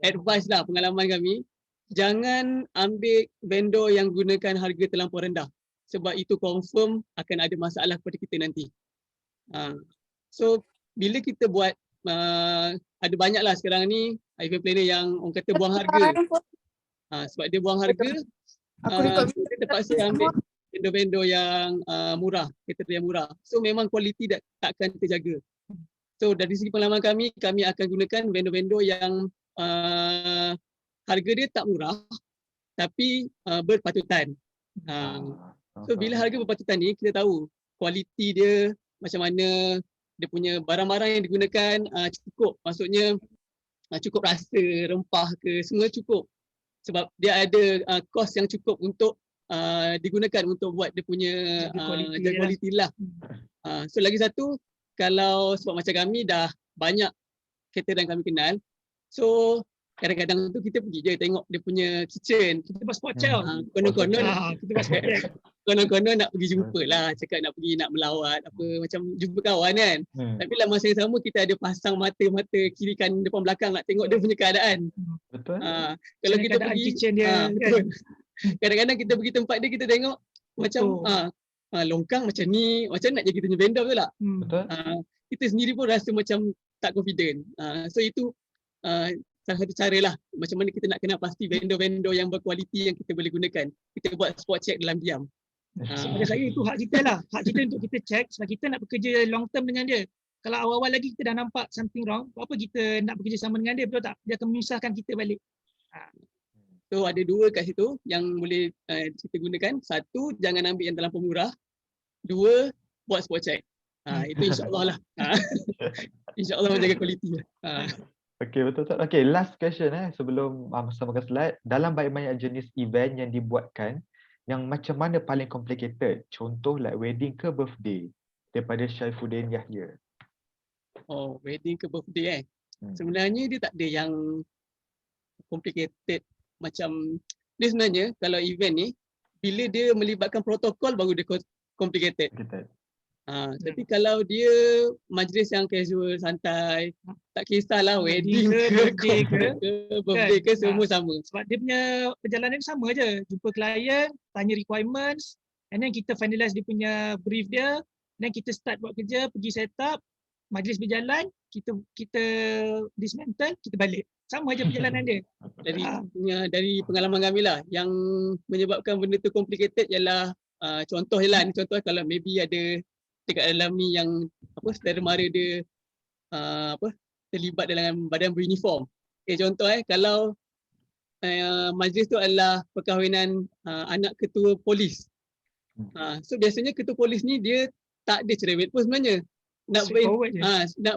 advice lah, pengalaman kami, jangan ambil vendor yang gunakan harga terlampau rendah sebab itu confirm akan ada masalah kepada kita nanti. So bila kita buat ada banyak lah sekarang ni event planner yang orang kata buang harga. Sebab dia buang harga, kita terpaksa ambil vendor-vendor yang murah, kriteria murah. So memang kualiti takkan terjaga. So dari segi pengalaman kami akan gunakan vendor-vendor yang harga dia tak murah tapi berpatutan. So bila harga berpatutan ni kita tahu kualiti dia macam mana, dia punya barang-barang yang digunakan cukup, maksudnya cukup rasa, rempah ke, semua cukup. Sebab dia ada kos yang cukup untuk digunakan untuk buat dia punya jaga kualiti lah. So lagi satu, kalau sebab macam kami dah banyak caterer yang kami kenal, so kadang-kadang tu kita pergi je tengok dia punya kitchen. Kita buat spot check. Konon-konon Kita buat spot check. konon-konon nak pergi jumpa lah, cakap nak pergi nak melawat apa, macam jumpa kawan kan. Tapi lah masa yang sama kita ada pasang mata-mata kiri kanan depan belakang nak tengok dia punya keadaan. Betul. Kalau kita pergi kitchen dia betul. Kadang-kadang kita pergi tempat dia, kita tengok macam longkang macam ni, macam nak jadi kita punya vendor, betul tak? Betul. Kita sendiri pun rasa macam tak confident. So itu salah satu cara lah macam mana kita nak kenal pasti vendor-vendor yang berkualiti yang kita boleh gunakan. Kita buat spot check dalam diam. Pada saya itu hak kita lah. Hak kita untuk kita check sebab kita nak bekerja long term dengan dia. Kalau awal-awal lagi kita dah nampak something wrong, apa kita nak bekerja sama dengan dia, betul tak? Dia akan menyusahkan kita balik. So ada dua kat situ yang boleh kita gunakan. Satu, jangan ambil yang terlampau murah. Dua, buat spot check. Itu insyaAllah lah. InsyaAllah menjaga kualiti lah. Okey, betul tak? Okey, last question sebelum sama slide. Dalam banyak-banyak jenis event yang dibuatkan, yang macam mana paling complicated? Contoh like wedding ke birthday daripada Syaifuddin Yahya. Oh, wedding ke birthday Sebenarnya dia tak ada yang complicated macam dia. Sebenarnya kalau event ni bila dia melibatkan protokol baru dia complicated. Tapi kalau dia majlis yang casual, santai, tak kisahlah wedding ke birthday ke semua sama. Sebab dia punya perjalanan sama je. Jumpa klien, tanya requirements, and then kita finalize dia punya brief dia, then kita start buat kerja, pergi set up, majlis berjalan, kita dismantle, kita balik. Sama je perjalanan dia. Dari pengalaman kami lah, yang menyebabkan benda tu complicated ialah contoh je lah, ni contoh kalau maybe ada dekat dalam ni yang saudara mara dia terlibat dalam badan beruniform. Contoh kalau majlis tu adalah perkahwinan anak ketua polis. So biasanya ketua polis ni dia tak ada cerewet pun sebenarnya. Nak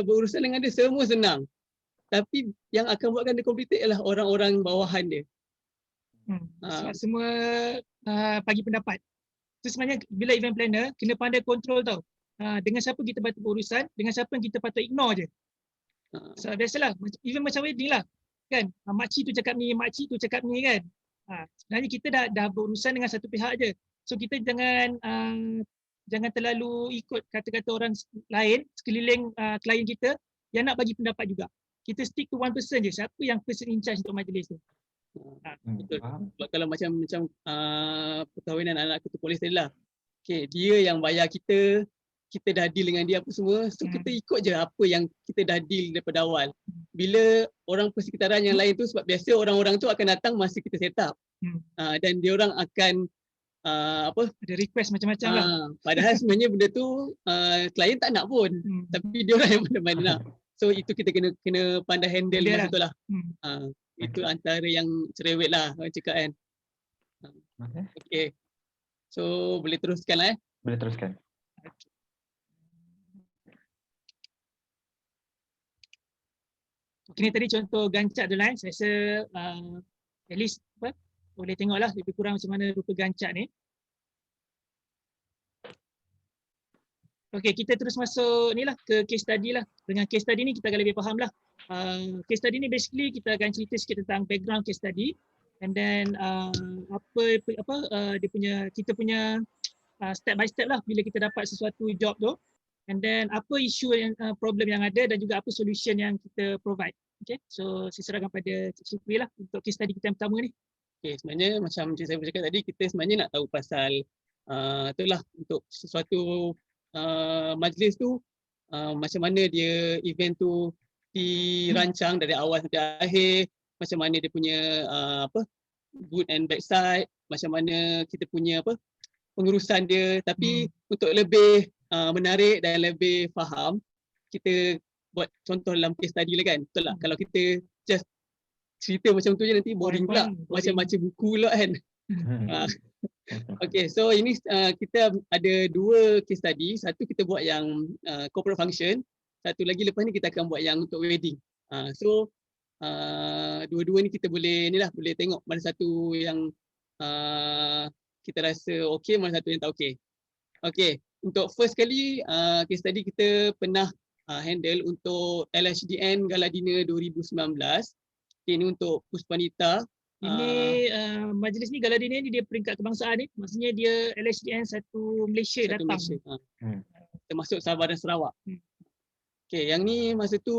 berurusan dengan dia semua senang. Tapi yang akan buatkan dia complicated ialah orang-orang bawahan dia. Sebab semua bagi pendapat. So sebenarnya bila event planner kena pandai kontrol tau. Dengan siapa kita patut berurusan, dengan siapa yang kita patut ignore je. So biasalah, even macam wedding lah. Kan? Makcik tu cakap ni, makcik tu cakap ni kan. Sebenarnya kita dah berurusan dengan satu pihak je. So kita jangan terlalu ikut kata-kata orang lain sekeliling klien kita yang nak bagi pendapat juga. Kita stick to one person je, siapa yang person in charge untuk majlis tu. Betul. Sebab kalau macam perkahwinan anak ketua polis tadi lah. Dia yang bayar kita dah deal dengan dia apa semua. So kita ikut je apa yang kita dah deal daripada awal. Bila orang persekitaran yang lain tu, sebab biasa orang-orang tu akan datang masa kita set up. Dan dia orang akan ada request macam-macam lah. Padahal sebenarnya benda tu klien tak nak pun. Tapi dia orang yang mana-mana nak. So itu kita kena pandai handle masa tu lah. Itu antara yang cerewet lah orang cakap kan. Okay. So boleh teruskan lah Boleh teruskan. Ini tadi contoh gancak the line. Saya rasa at least boleh tengoklah lebih kurang macam mana rupa gancak ni. Okey, kita terus masuk ni lah ke case study lah. Dengan case study ni kita akan lebih faham lah. Case study ni basically kita akan cerita sikit tentang background case study, and then kita punya step by step lah bila kita dapat sesuatu job tu, and then apa isu yang problem yang ada dan juga apa solution yang kita provide. Okay, so saya serahkan pada Cik Syukri lah untuk case study kita yang pertama ni. Okay, sebenarnya macam Cik saya cakap tadi, kita sebenarnya nak tahu pasal itulah untuk sesuatu majlis tu macam mana dia event tu dirancang dari awal sampai akhir, macam mana dia punya good and bad side, macam mana kita punya pengurusan dia. Tapi untuk lebih menarik dan lebih faham, kita buat contoh dalam case study lah kan. Betul tak? Kalau kita just cerita macam tu je nanti boring pula, macam baca buku pula kan. Okay, so ini kita ada 2 case study. Satu kita buat yang corporate function, satu lagi lepas ni kita akan buat yang untuk wedding. So dua-dua ni kita boleh boleh tengok mana satu yang kita rasa okey, mana satu yang tak okey. Okay, untuk first kali case study kita pernah handle untuk LHDN Gala Dinner 2019. Okay, ini untuk Puspanita. Ini majlis ni Gala Dinner ni dia peringkat kebangsaan ni. Maksudnya dia LHDN satu Malaysia Satu datang. Malaysia. Termasuk Sabah dan Sarawak. Okay, yang ni masa tu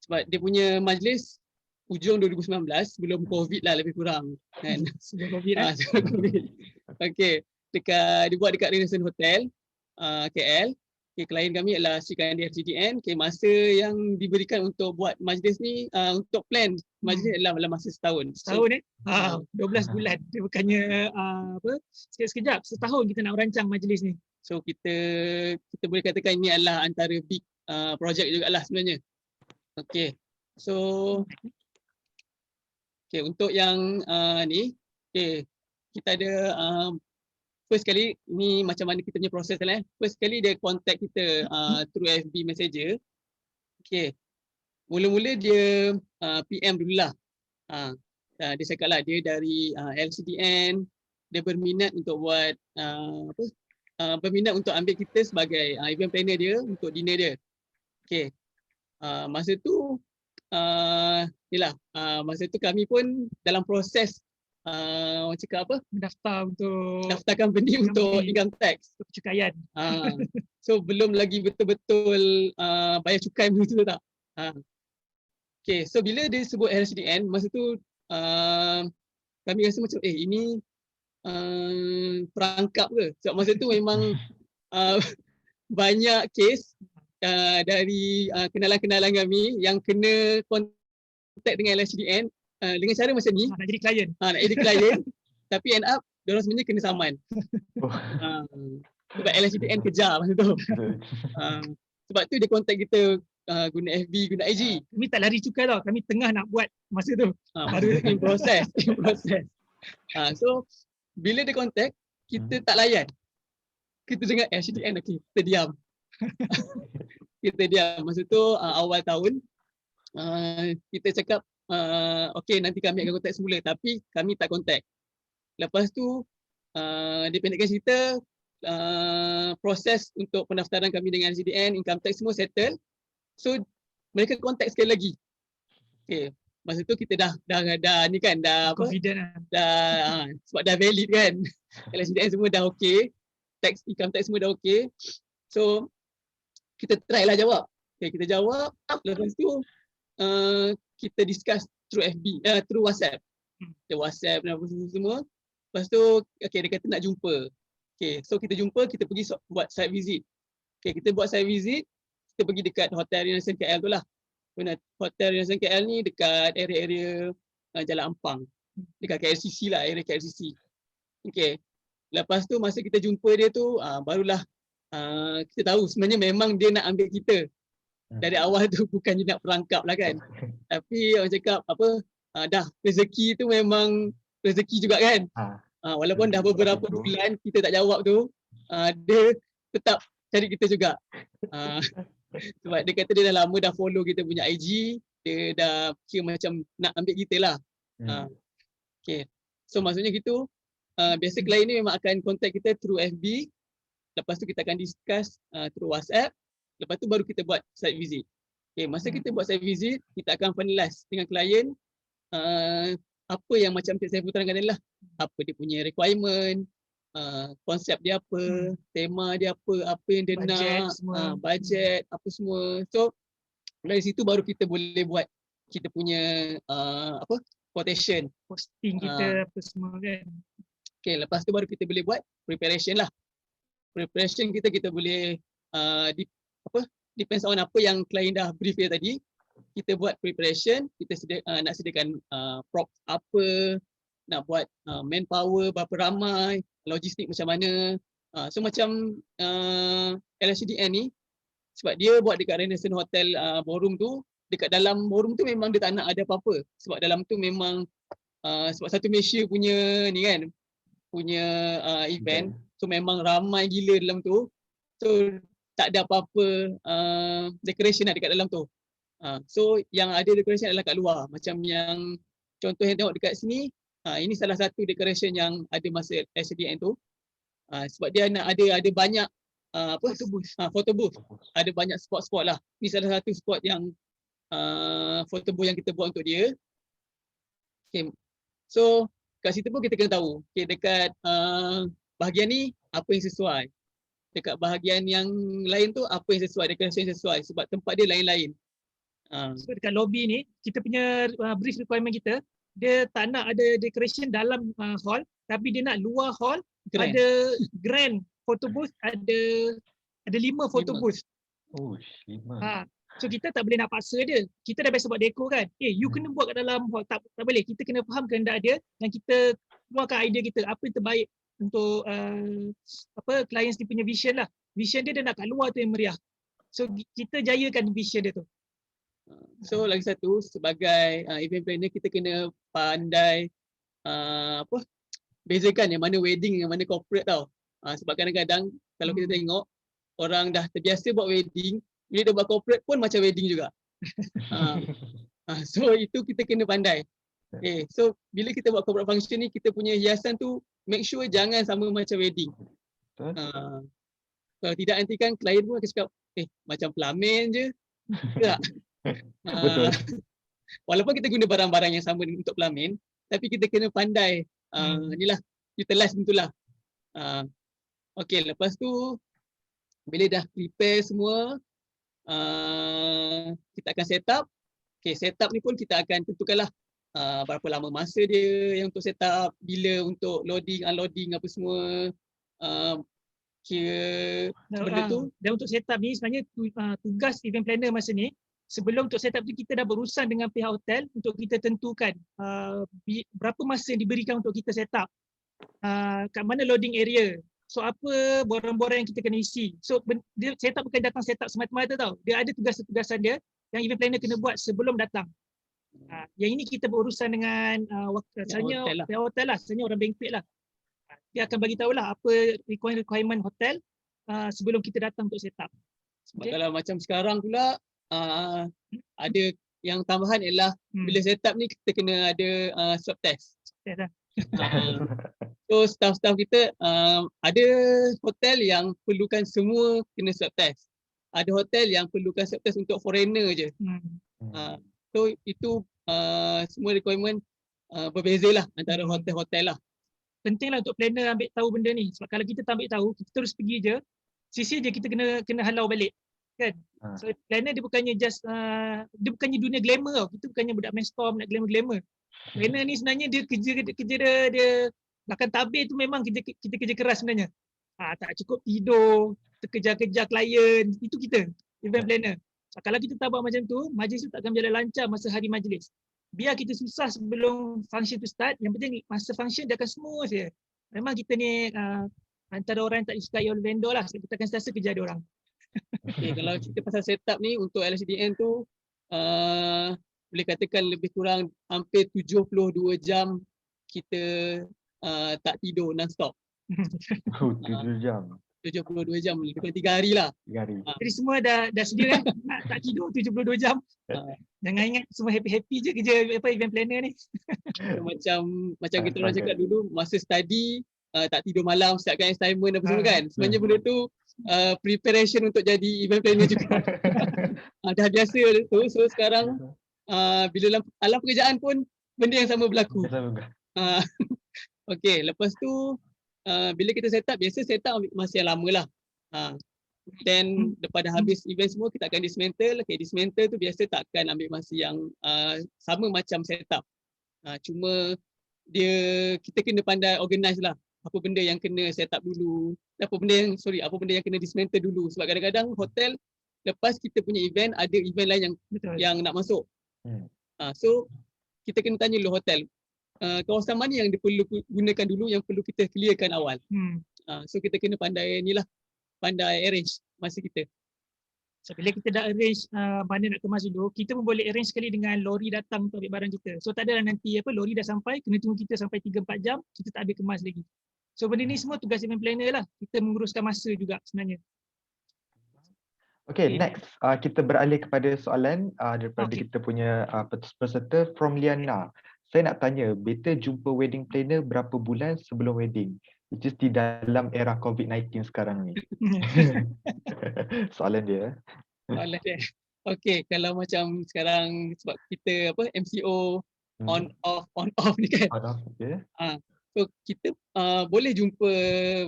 sebab dia punya majlis hujung 2019, sebelum COVID lah lebih kurang kan. Sebelum COVID sebelum COVID. Okay, dia buat dekat Renaissance Hotel KL. Okay, klien kami adalah Srikandi LHDN. Okay, masa yang diberikan untuk buat majlis ni untuk plan majlis adalah dalam masa setahun. Setahun 12 bulan. Dia bukannya sekejap, setahun kita nak rancang majlis ni. So kita boleh katakan ini adalah antara big project jugalah sebenarnya. Okay, so okay, untuk yang ni, okay, kita ada first kali ni macam mana kita punya proses lah. First kali dia contact kita through FB Messenger. Okay, mula-mula dia PM dululah. Dia cakap lah dia dari LCDN, dia berminat untuk buat berminat untuk ambil kita sebagai event planner dia untuk dinner dia. Okay, masa tu masa tu kami pun dalam proses cakap daftar company untuk income tax, pencukaian. So belum lagi betul-betul bayar cukai begitu tak. Okay, so bila dia sebut LHDN, masa tu kami rasa macam ini perangkap ke? Sebab masa tu memang banyak kes dari kenalan-kenalan kami yang kena kontak dengan LHDN dengan cara macam ni. Nak jadi klien. Nak jadi klien. Tapi end up, diorang sebenarnya kena saman. Sebab LHDN kejar masa tu. Sebab tu dia kontak kita guna FB, guna IG. Kami tak lari cukai tau. Kami tengah nak buat masa tu. Baru in process. So, bila dia kontak, kita tak layan. Kita dengar LHDN, okay, kita diam. Kita diam. Masa tu awal tahun, kita cakap, okay, nanti kami akan kontak semula, tapi kami tak kontak. Lepas tu, dia pendekkan cerita, proses untuk pendaftaran kami dengan LHDN, income tax semua settle. So, mereka kontak sekali lagi. Okay, masa tu kita dah ni kan, dah confident sebab dah valid kan. LHDN semua dah okay, income tax semua dah okay. So, kita try lah jawab. Okay, kita jawab, lepas tu kita discuss through FB, through WhatsApp. Kita WhatsApp dan apa semua. Lepas tu, okay, dia kata nak jumpa. Okay, so kita jumpa, kita pergi buat site visit. Okay, kita buat site visit, kita pergi dekat Hotel Renaissance KL tu lah. Hotel Renaissance KL ni dekat area-area Jalan Ampang. Dekat KLCC lah, area KLCC. Okay, lepas tu masa kita jumpa dia tu, barulah kita tahu sebenarnya memang dia nak ambil kita. Dari awal tu bukan dia nak perangkap lah kan. Tapi orang cakap dah rezeki tu memang rezeki juga kan. Walaupun dah beberapa bulan kita tak jawab tu, dia tetap cari kita juga. Sebab dia kata dia dah lama dah follow kita punya IG, dia dah kira macam nak ambil kita lah. Okay, so maksudnya gitu. Biasa klien ni memang akan contact kita through FB. Lepas tu kita akan discuss through WhatsApp. Lepas tu baru kita buat site visit. Okay, masa kita buat site visit, kita akan finalize dengan klien apa yang macam saya putarkan adalah apa dia punya requirement, konsep dia apa, tema dia apa yang dia budget nak, semua. Budget, apa semua. So dari situ baru kita boleh buat kita punya quotation. Posting kita apa semua kan. Okay, lepas tu baru kita boleh buat preparation lah. Preparation kita boleh depends on apa yang klien dah brief dia tadi. Kita buat preparation, kita nak sediakan prop apa, nak buat manpower berapa ramai, logistik macam mana. So macam LHDN ni, sebab dia buat dekat Renaissance Hotel ballroom tu, dekat dalam ballroom tu memang dia tak nak ada apa-apa. Sebab dalam tu memang sebab satu Malaysia punya ni kan, punya event. So memang ramai gila dalam tu. So tak ada apa-apa decoration lah dekat dalam tu. So yang ada decoration adalah kat luar. Macam yang contoh yang tengok dekat sini, ini salah satu decoration yang ada masa SDN tu. Sebab dia nak ada banyak photo booth. Ada banyak spot-spot lah. Ni salah satu spot yang photo booth yang kita buat untuk dia. Okay. So kat situ pun kita kena tahu, okay, dekat bahagian ni apa yang sesuai. Dekat bahagian yang lain tu apa yang sesuai, decoration yang sesuai. Sebab tempat dia lain-lain. So dekat lobby ni, kita punya brief requirement kita, dia tak nak ada decoration dalam hall, tapi dia nak luar hall ada grand photo booth, ada 5 photo booth. Oh, 5. So kita tak boleh nak paksa dia. Kita dah biasa buat dekor kan. You kena buat kat dalam hall. Tak boleh. Kita kena faham kehendak dia dan kita keluarkan idea kita apa yang terbaik untuk clients ni punya vision lah. Vision dia nak kat luar tu yang meriah. So kita jayakan vision dia tu. So lagi satu, sebagai event planner kita kena pandai bezakan yang mana wedding yang mana corporate tau. Sebab kadang-kadang kalau kita tengok orang dah terbiasa buat wedding, bila dia buat corporate pun macam wedding juga. So itu kita kena pandai. Okay, so bila kita buat corporate function ni, kita punya hiasan tu make sure jangan sama macam wedding. Kalau tidak nanti kan klien pun akan cakap, macam pelamin je. Tak? Betul. Walaupun kita guna barang-barang yang sama untuk pelamin, tapi kita kena pandai inilah, utilize itulah. Okay, lepas tu bila dah prepare semua, kita akan set up. Okay, set up ni pun kita akan tentukanlah berapa lama masa dia yang untuk set up, bila untuk loading, unloading apa semua. Kira benda tu. Dan untuk set up ni sebenarnya tugas event planner masa ni, sebelum untuk set up tu kita dah berurusan dengan pihak hotel untuk kita tentukan berapa masa yang diberikan untuk kita set up. Kat mana loading area. So apa borang-borang yang kita kena isi. So dia set up bukan datang set up semata-mata tau. Dia ada tugas-tugasan dia yang event planner kena buat sebelum datang. Yang ini kita berurusan dengan misalnya pihak hotel lah, misalnya orang banquet lah. Dia akan bagi tahulah apa requirement hotel sebelum kita datang untuk set up. Sebab kalau macam sekarang pula ada yang tambahan ialah bila set up ni kita kena ada swab test. So staff-staff kita ada hotel yang perlukan semua kena swab test. Ada hotel yang perlukan swab test untuk foreigner je. So itu semua requirement berbezalah antara hotel-hotel lah. Pentinglah untuk planner ambil tahu benda ni. Sebab kalau kita tak ambil tahu, kita terus pergi je, sisi je kita kena halau balik. Kan? So planner dia bukannya just dia bukannya dunia glamour tau. Kita bukannya budak mainstream nak glamour. Planner ni sebenarnya dia kerja dia bahkan tabir tu memang kita kerja keras sebenarnya. Tak cukup tidur, terkejar-kejar klien, itu kita event planner. Kalau kita tak buat macam tu, majlis tu tak akan berjalan lancar masa hari majlis. Biar kita susah sebelum function tu start, yang penting masa function dia akan smooth je. Memang kita ni antara orang yang tak disukai oleh vendor lah, sebab kita akan sentiasa kerja ada orang. Okay, kalau kita pasal setup ni untuk LHDN tu boleh katakan lebih kurang hampir 72 jam kita tak tidur non-stop. 7 jam. 72 jam, lebih kurang 3 hari lah. 3 hari. Jadi semua dah sedia kan nak tak tidur 72 jam. Jangan ingat semua happy-happy je kerja event planner ni. Macam kita orang cakap dulu, masa study tak tidur malam, siapkan assignment apa semua kan. Sebenarnya benda tu preparation untuk jadi event planner juga. Dah biasa tu. So sekarang bila alam pekerjaan pun benda yang sama berlaku. Okay, lepas tu bila kita set up, biasa set up ambil masa yang lama lah. Then daripada habis event semua kita akan dismantle. Okay, dismantle tu biasa tak akan ambil masa yang sama macam set up. Cuma kita kena pandai organize lah. apa benda yang kena set up dulu, apa benda yang kena dismantle dulu. Sebab kadang-kadang hotel lepas kita punya event, ada event lain yang nak masuk. So kita kena tanya dulu hotel, kawasan mana yang dia perlu gunakan dulu, yang perlu kita clearkan awal. So kita kena pandai arrange masa kita. So bila kita dah arrange mana nak kemas dulu, kita pun boleh arrange sekali dengan lori datang untuk ambil barang kita. So tak adalah nanti lori dah sampai, kena tunggu kita sampai 3-4 jam, kita tak habis kemas lagi. So benda ni semua tugas event planner lah. Kita menguruskan masa juga sebenarnya. Okay, next kita beralih kepada soalan daripada kita punya peserta from Liana. Saya nak tanya, better jumpa wedding planner berapa bulan sebelum wedding? Which is di dalam era COVID-19 sekarang ni. Soalan dia. Okay, kalau macam sekarang sebab kita MCO on off ni kan. Okay. So kita boleh jumpa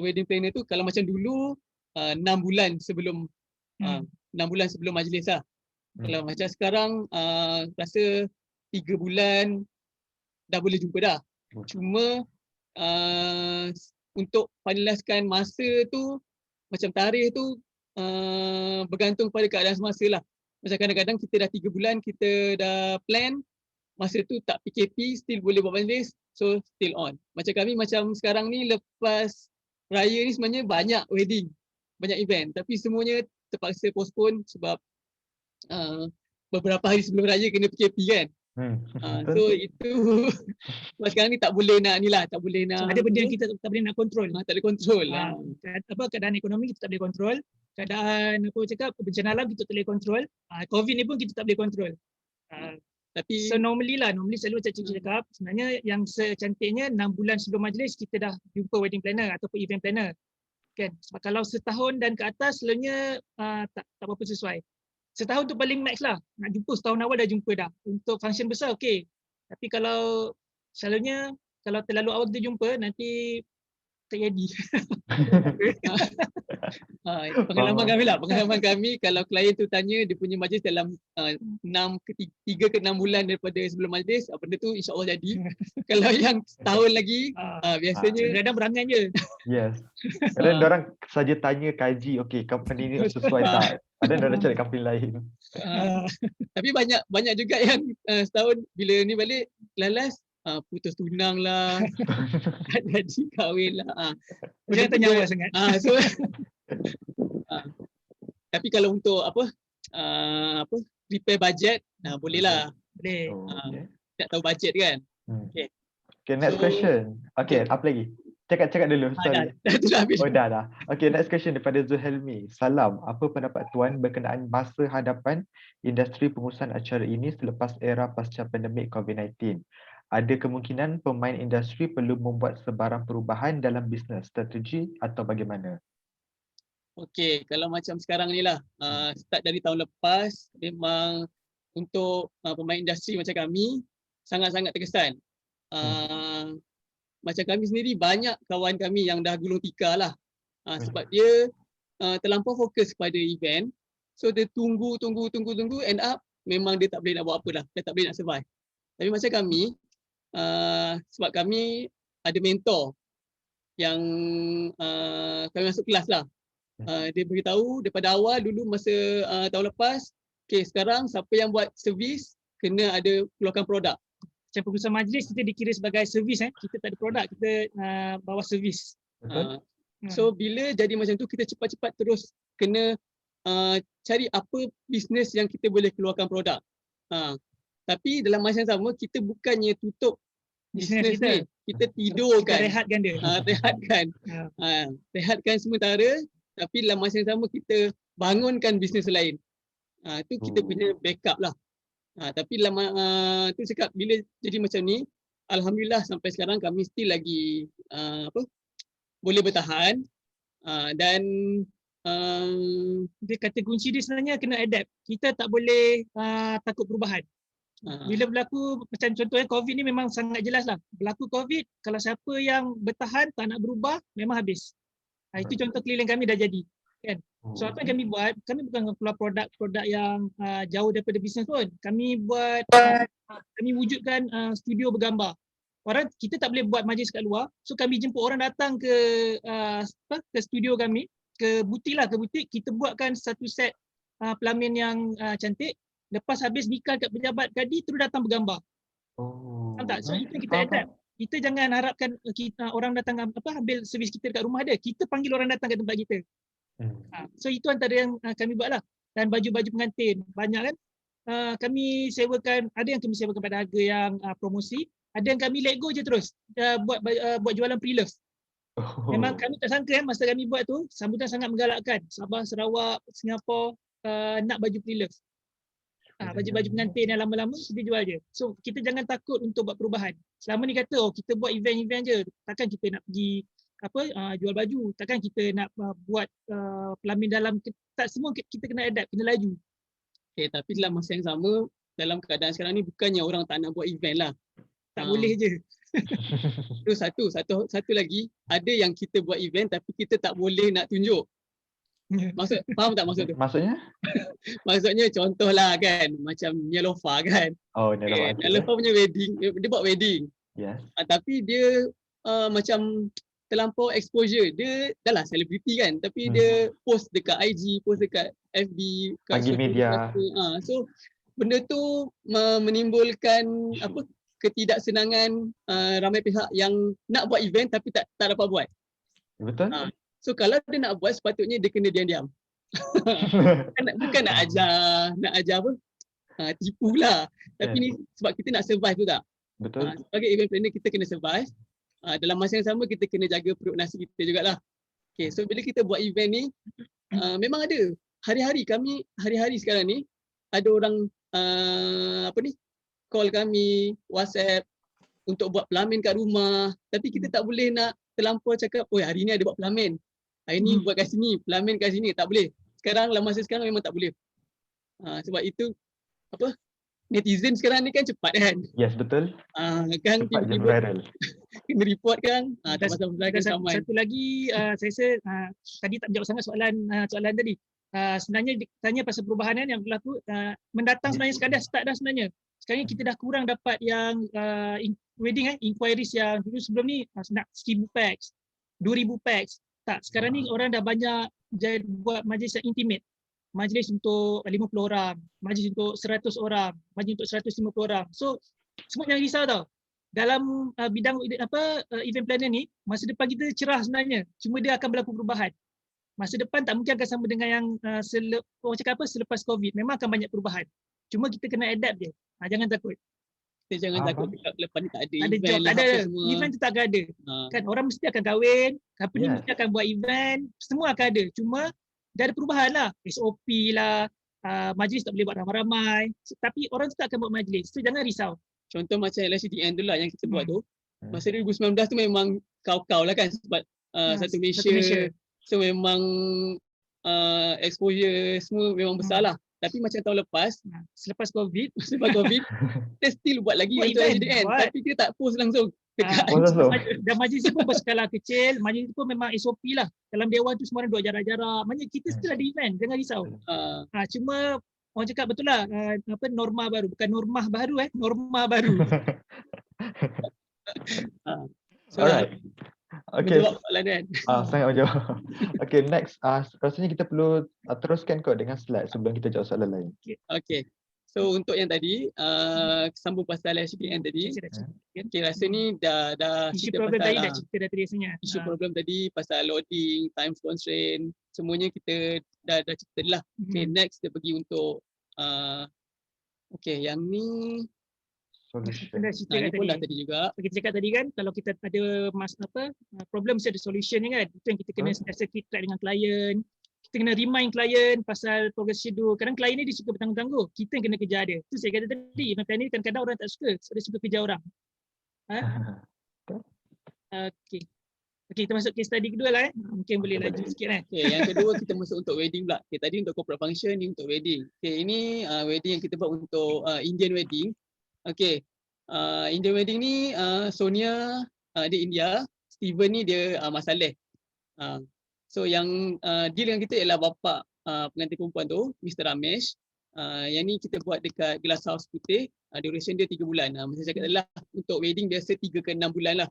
wedding planner tu kalau macam dulu 6 bulan sebelum 6 bulan sebelum majlis lah. Kalau macam sekarang rasa 3 bulan dah boleh jumpa dah. Cuma untuk finalisekan masa tu, macam tarikh tu bergantung pada keadaan semasa lah. Macam kadang-kadang kita dah 3 bulan kita dah plan, masa tu tak PKP, still boleh buat majlis, so still on. Macam kami macam sekarang ni lepas raya ni sebenarnya banyak wedding, banyak event, tapi semuanya terpaksa postpone sebab beberapa hari sebelum raya kena PKP kan. So itu sekarang ni tak boleh nak ni lah, tak boleh nak. So, ada benda yang kita tak boleh nak kontrol. Tak boleh kontrol. Keadaan ekonomi kita tak boleh kontrol. Keadaan bencana alam kita tak boleh kontrol. COVID ni pun kita tak boleh kontrol. Tapi so normally selalu macam Cik cakap, sebenarnya yang secantiknya 6 bulan sebelum majlis kita dah jumpa wedding planner ataupun event planner. Kan? Sebab kalau setahun dan ke atas selalunya tak berapa sesuai. Setahun tu paling max lah. Nak jumpa setahun awal dah jumpa dah. Untuk function besar okey. Tapi kalau selalunya kalau terlalu awal kita jumpa nanti tak jadi. Pengalaman kami kalau klien tu tanya dia punya majlis dalam 3 ke 6 bulan daripada sebelum majlis, benda tu insya-Allah jadi. Kalau yang setahun lagi biasanya kadang berangan je. Yes. Kadang orang saja tanya kaji, okey company ni sesuai tak? Ada dah cari company lain. Tapi banyak juga yang setahun bila ni balik lalas putus tunang lah, jadi kahwin lah. Jangan tanya awal sangat. Tapi kalau untuk prepare budget, boleh lah. Boleh. Tak tahu budget kan. Okay, next question. Okay, apa lagi? Cakap dulu, sorry. Dah. Okay, next question daripada Zuhelmi. Salam, apa pendapat Tuan berkenaan masa hadapan industri pengurusan acara ini selepas era pasca pandemik COVID-19? Ada kemungkinan pemain industri perlu membuat sebarang perubahan dalam bisnes strategi atau bagaimana? Okay, kalau macam sekarang ni lah, start dari tahun lepas, memang untuk pemain industri macam kami, sangat-sangat terkesan. Macam kami sendiri, banyak kawan kami yang dah gulung tikar lah. Sebab dia terlampau fokus pada event. So dia tunggu, end up memang dia tak boleh nak buat apa lah. Dia tak boleh nak survive. Tapi macam kami, sebab kami ada mentor yang kami masuk kelas lah. Dia beritahu daripada awal dulu masa tahun lepas, okay, sekarang siapa yang buat servis kena ada keluarkan produk. Macam pengurusan majlis kita dikira sebagai servis, kita tak ada produk, kita bawa servis. So bila jadi macam tu, kita cepat-cepat terus kena cari apa bisnes yang kita boleh keluarkan produk. Tapi dalam masa yang sama, kita bukannya tutup bisnes ni, kita tidurkan, kita rehatkan dia. Rehatkan sementara, tapi dalam masa yang sama kita bangunkan bisnes lain. Itu kita punya backup lah. Tapi lama tu cakap bila jadi macam ni, alhamdulillah sampai sekarang kami still lagi boleh bertahan, dan dia kata kunci dia sebenarnya kena adapt. Kita tak boleh takut perubahan. Bila berlaku macam contohnya COVID ni memang sangat jelas lah. Berlaku COVID, kalau siapa yang bertahan tak nak berubah, memang habis. Itu contoh keliling kami dah jadi. Kan? So apa yang kami buat, kami bukan keluar produk-produk yang jauh daripada bisnes pun. Kami buat, kami wujudkan studio bergambar. kita tak boleh buat majlis kat luar. So kami jemput orang datang ke ke studio kami, ke butik, kita buatkan satu set pelamin yang cantik. Lepas habis nikah kat pejabat kadi terus datang bergambar. Faham tak? So itu yang kita adapt. Kita jangan harapkan orang datang ambil servis kita dekat rumah dia. Kita panggil orang datang kat tempat kita. So itu antara yang kami buatlah. Dan baju-baju pengantin banyak kan. Kami sewakan, ada yang kami sewakan pada harga yang promosi, ada yang kami let go je terus buat jualan pre-love. Memang kami tak sangka masa kami buat tu sambutan sangat menggalakkan. Sabah, Sarawak, Singapura nak baju pre-love. Baju-baju pengantin yang lama-lama kita jual je. So kita jangan takut untuk buat perubahan. Selama ni kata kita buat event-event je, takkan kita nak pergi jual baju, takkan kita nak buat pelamin dalam, tak, semua kita kena adapt, kena laju. Okay, tapi dalam masa yang sama, dalam keadaan sekarang ni bukannya orang tak nak buat event lah. Tak boleh je. Tu satu lagi, ada yang kita buat event tapi kita tak boleh nak tunjuk. Faham tak maksud tu? Maksudnya? Maksudnya contohlah kan, macam Nielofa kan. Oh, Nielofa. Nielofa punya wedding, dia buat wedding. Yes. Tapi dia macam terlampau exposure. Dia dah lah selebriti kan, tapi dia post dekat IG, post dekat FB, kat bagi media. So benda tu menimbulkan ketidaksenangan ramai pihak yang nak buat event tapi tak dapat buat. Betul. So kalau dia nak buat, sepatutnya dia kena diam-diam. Bukan nak ajar apa, tipulah. Tapi ni sebab kita nak survive tu tak? Betul. Sebagai event planner kita kena survive. Dalam masa yang sama kita kena jaga perut nasi kita jugalah. Okay, so bila kita buat event ni, memang ada. Hari-hari sekarang ni, ada orang call kami, WhatsApp untuk buat pelamin kat rumah. Tapi kita tak boleh nak terlampau cakap, oh hari ni ada buat pelamin. Hari ni buat kat sini, pelamin kat sini. Tak boleh. Sekarang, dalam masa sekarang memang tak boleh. Sebab itu, netizen sekarang ni kan cepat kan? Yes, betul. Kan cepat je viral. Kena report kan? Satu lagi, saya rasa tadi tak jawab sangat soalan tadi. Sebenarnya tanya pasal perubahan yang berlaku, mendatang sebenarnya sekadar start dah sebenarnya. Sekarang kita dah kurang dapat yang wedding inquiries yang dulu sebelum ni nak 1000 packs, 2000 packs. Tak, sekarang ni orang dah banyak buat majlis yang intimate. Majlis untuk 50 orang, majlis untuk 100 orang, majlis untuk 150 orang. So semua jangan risau tau. Dalam bidang event planner ni, masa depan kita cerah sebenarnya. Cuma dia akan berlaku perubahan. Masa depan tak mungkin akan sama dengan yang selepas COVID. Memang akan banyak perubahan. Cuma kita kena adapt je. Jangan takut. Kita jangan takut lepas ni tak ada event. Job, tak ada. Event tu tak akan ada. Kan orang mesti akan kahwin, company mesti akan buat event, semua akan ada. Cuma dah ada perubahan lah. SOP lah, majlis tak boleh buat ramai-ramai. Tapi orang tu tak akan buat majlis. So jangan risau. Contoh macam LSDN tu lah yang kita buat tu. Masa 2019 tu memang kau-kau lah kan sebab satu Malaysia. So memang exposure semua memang besar lah. Tapi macam tahun lepas, selepas COVID, kita still buat lagi untuk LSDN. Tapi kita tak post langsung. Dan majlis pun berskala kecil, majlis pun memang SOP lah. Dalam dewan tu semua orang duduk jarak-jarak. Maknanya kita still ada event, jangan risau. Cuma orang cakap betul lah, norma baru, bukan normah baru norma baru. Alright. Okay. Menjawab soalan kan? Sangat menjawab. Okay, next. Rasanya kita perlu teruskan kot dengan slide sebelum kita jawab soalan lain. Okay. So untuk yang tadi, sambung pasal LSDN tadi. Okay, rasa ni dah isu problem tadi dah cerita dah tadi rasanya. Isu problem tadi pasal loading, time constraint, semuanya kita dah cerita lah. Okay, next dia pergi untuk okay, yang ni solution. Ini pun dah tadi juga. Kita cakap tadi kan, kalau kita ada problem mesti ada solution kan. Itu yang kita kena sentiasa keep track dengan klien. Kita kena remind klien pasal progress schedule. Kadang klien ni dia suka bertangguh-tangguh. Kita yang kena kejar dia. Itu saya kata tadi, event planning ni kadang-kadang orang tak suka. So dia suka kejar orang. Okay, kita masuk case study kedua lah Mungkin boleh laju sikit Okay, yang kedua kita masuk untuk wedding pula. Okay, tadi untuk corporate function, ni untuk wedding. Okay, ini wedding yang kita buat untuk Indian wedding. Okay, Indian wedding ni Sonia dia India, Steven ni dia Masaleh. So yang deal dengan kita ialah bapa pengantin perempuan tu, Mr. Ramesh. Yang ni kita buat dekat Glasshouse Putih. Duration dia 3 bulan. Macam saya kata lah, untuk wedding biasa 3 ke 6 bulan lah.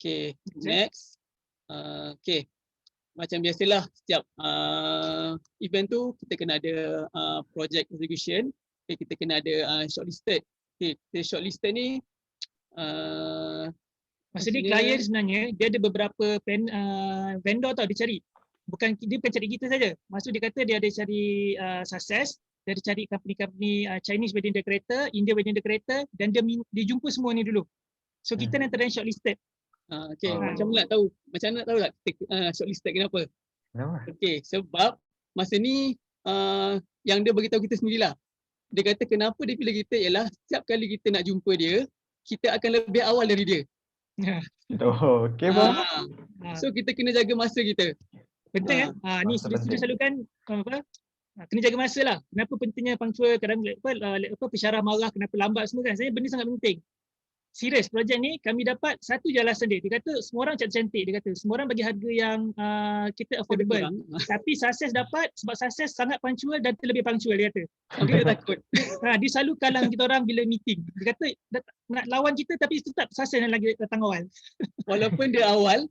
Okay, next. Okay, macam biasalah setiap event tu kita kena ada project execution. Okay, kita kena ada shortlisted. Okay, kita shortlisted ni Maksudnya klien sebenarnya dia ada beberapa vendor tau dia cari. Dia bukan cari kita saja. Maksud dia kata dia ada cari success, dia ada cari company-company Chinese wedding decorator, India wedding decorator dan dia jumpa semua ni dulu. So kita nanti ada shortlisted. Okay, macam nak tahu tak kita shortlisted kenapa? Okay, sebab masa ni yang dia beritahu kita sendirilah. Dia kata kenapa dia pilih kita ialah setiap kali kita nak jumpa dia, kita akan lebih awal dari dia. Okay bang. So kita kena jaga masa kita. Penting ni student selalu kan kena jaga masa lah. Kenapa pentingnya punctual, kadang pensyarah marah kenapa lambat semua kan. Saya benda sangat penting. Serius, projek ni kami dapat satu je alasan dia. Dia kata semua orang cantik-cantik. Dia kata semua orang bagi harga yang kita affordable. Tapi sukses dapat sebab sukses sangat punctual dan terlebih punctual dia kata. Dia takut. Dia selalu kalang kita orang bila meeting. Dia kata nak lawan kita tapi tetap sukses yang lagi datang awal. Walaupun dia awal,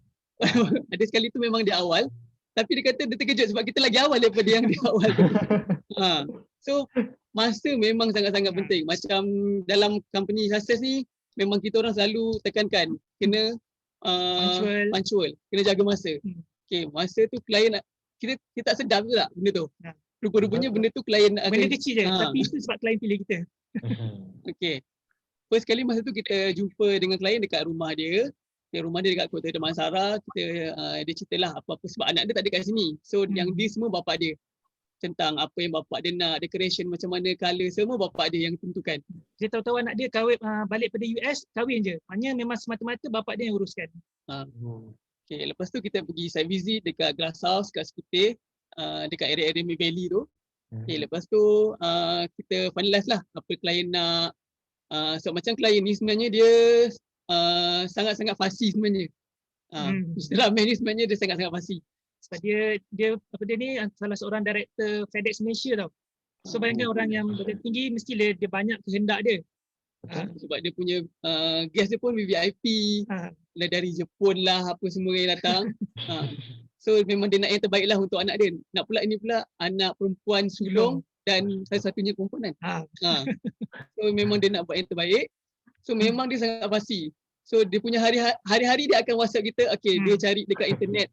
ada sekali tu memang dia awal. Tapi dia kata dia terkejut sebab kita lagi awal daripada yang dia awal tu. So masa memang sangat-sangat penting. Macam dalam company sukses ni, memang kita orang selalu tekankan kena punctual, kena jaga masa. Okay, masa tu klien kita tak sedar tu tak benda tu. Rupa-rupanya benda tu klien benda kecil je tapi itu sebab klien pilih kita. Okay, first kali masa tu kita jumpa dengan klien dekat rumah dia. Rumah dia dekat Kota Damansara. Dia ceritalah apa-apa sebab anak dia tak ada kat sini. So yang dia semua bapak dia. Tentang apa yang bapak dia nak, decoration macam mana, colour, semua bapak dia yang tentukan. Dia tahu-tahu anak dia kahwin balik pada US, kahwin je. Maknanya memang semata-mata bapak dia yang uruskan. Okay, lepas tu kita pergi site visit dekat Glasshouse, kat Seputih, dekat area-area Mid Valley tu. Okay, lepas tu kita finalize lah apa klien nak. So macam klien ni sebenarnya dia sangat-sangat fussy sebenarnya. Istilah ni sebenarnya dia sangat-sangat fussy. Sebab dia ni salah seorang director FedEx Malaysia tau. So bayangkan orang yang berdarjah tinggi mesti dia banyak kehendak dia. Sebab dia punya guest dia pun VVIP. Dari Jepun lah apa semua yang datang. So memang dia nak yang terbaik lah untuk anak dia. Nak pula ini pula anak perempuan sulung dan salah satunya perempuan kan. So memang dia nak buat yang terbaik. So memang dia sangat fussy. So dia punya hari-hari dia akan WhatsApp kita. Okay, dia cari dekat internet.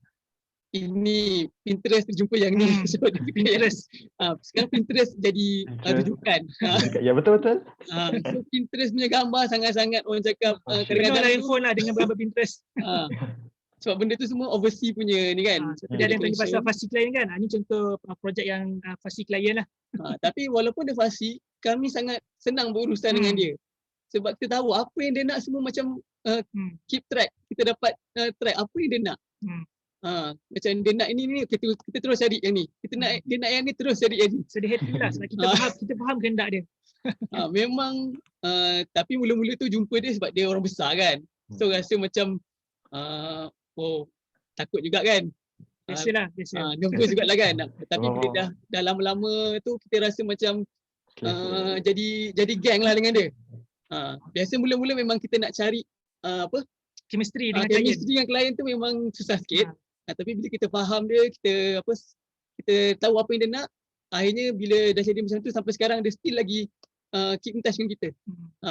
Ini Pinterest terjumpa yang ni. So, Pinterest. Sekarang Pinterest jadi rujukan. Ya betul-betul. So Pinterest punya gambar sangat-sangat orang cakap kadang-kadang handphone lah dengan gambar Pinterest. Sebab benda tu semua overseas punya ni kan. Dia ada yang tanya pasal fussy klien kan. Ini contoh projek yang fussy klien lah. Tapi walaupun dia fussy, kami sangat senang berurusan dengan dia. Sebab kita tahu apa yang dia nak semua macam keep track. Kita dapat track apa yang dia nak. Macam dia nak ini kita terus cari yang ni. Dia nak yang ni terus cari yang ni. So dia happy lah sebab kita faham kehendak dia. Memang tapi mula-mula tu jumpa dia sebab dia orang besar kan. So rasa macam takut juga kan. Biasalah. Nervous juga lah kan. Tapi bila dah lama-lama tu kita rasa macam jadi geng lah dengan dia. Biasa mula-mula memang kita nak cari chemistry dengan klien tu memang susah sikit. Tapi bila kita faham dia, kita tahu apa yang dia nak, akhirnya bila dah jadi macam tu sampai sekarang dia still lagi keep in touch dengan kita.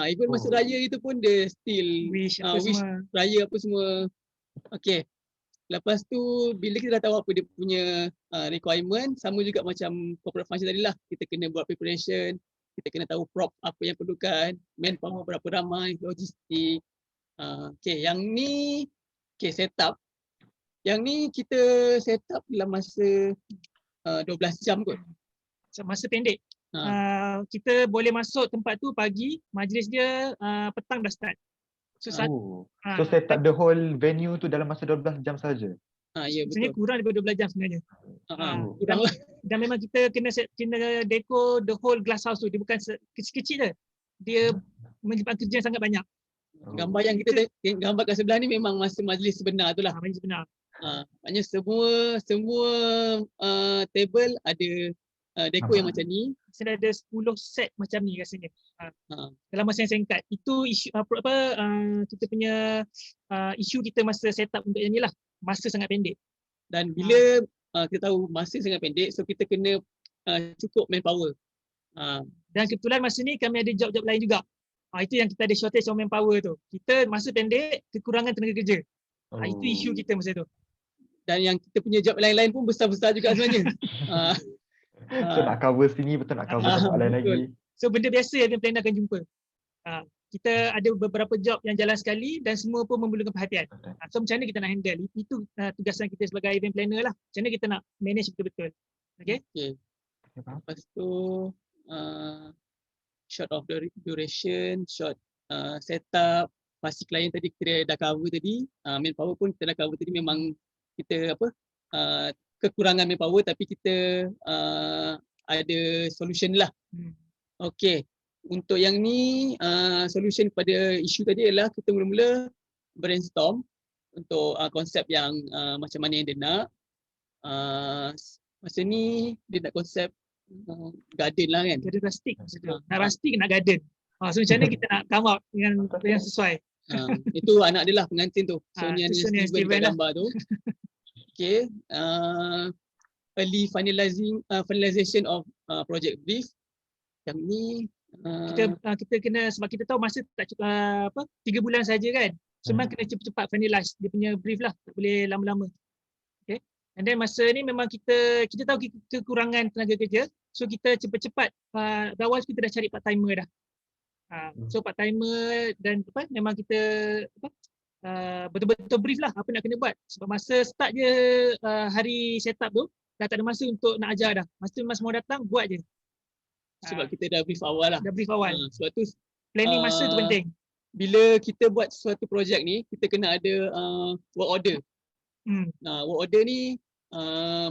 Even masa raya itu pun dia still wish raya apa semua. Okay. Lepas tu bila kita dah tahu apa dia punya requirement, sama juga macam corporate function tadi lah. Kita kena buat preparation, kita kena tahu prop apa yang perlukan, manpower berapa ramai, logistik. Okay, yang ni setup. Yang ni kita set up dalam masa 12 jam kot. Masa pendek. Kita boleh masuk tempat tu pagi, majlis dia petang dah start. So set up the whole venue tu dalam masa 12 jam saja. Ya betul. Sebenarnya kurang daripada 12 jam sebenarnya. Kurang lah. Dan memang kita kena deco the whole Glasshouse tu. Dia bukan kecil-kecil je. Dia menyebabkan kerja yang sangat banyak. Gambar yang kita gambar kat sebelah ni memang masa majlis sebenar tu lah. Majlis sebenar. Maknanya semua table ada deco yang macam ni. Saya ada 10 set macam ni rasanya. Ha. Dalam masa yang singkat. Itu isu kita punya isu kita masa setup untuk yang ni lah. Masa sangat pendek. Dan bila kita tahu masa sangat pendek, so kita kena cukup manpower. Dan kebetulan masa ni kami ada job-job lain juga. Itu yang kita ada shortage of manpower tu. Kita masa pendek, kekurangan tenaga kerja. Itu isu kita masa tu. Dan yang kita punya job lain-lain pun besar-besar juga sebenarnya. So nak cover sini betul, nak cover tempat lain lagi. So benda biasa yang planner akan jumpa. Kita ada beberapa job yang jalan sekali dan semua pun memerlukan perhatian. So macam mana kita nak handle? Itu tugasan kita sebagai event planner lah. Macam mana kita nak manage betul-betul. Okay? Lepas tu short of duration, short setup, pasti klien tadi kita dah cover tadi, manpower pun kita dah cover tadi. Memang kita kekurangan manpower tapi kita ada solution lah. Okay, untuk yang ni solution pada isu tadi adalah kita mula-mula brainstorm untuk konsep yang macam mana yang dia nak. Masa ni dia nak konsep garden lah kan. Garden rustic. Nak rustic nak garden. So macam mana kita nak come up dengan yang sesuai. Itu anak dia lah pengantin tu. Sonia Sonia dengan Steven lah. gambar tu. Okay. Early finalization of project brief. Yang ni kita kena, sebab kita tahu masa tak cukup 3 bulan saja kan. So memang kena cepat-cepat finalize dia punya brief lah. Tak boleh lama-lama. Okay. And then masa ni memang kita tahu kekurangan tenaga kerja. So kita cepat-cepat awal kita dah cari part timer dah. So part timer dan memang kita betul-betul brief lah apa nak kena buat. Sebab masa start je hari setup tu dah tak ada masa untuk nak ajar dah. Masa semua datang buat je. Sebab kita dah brief awal lah. Dah brief awal. Sebab tu planning masa tu penting. Bila kita buat suatu projek ni, kita kena ada work order. Work order ni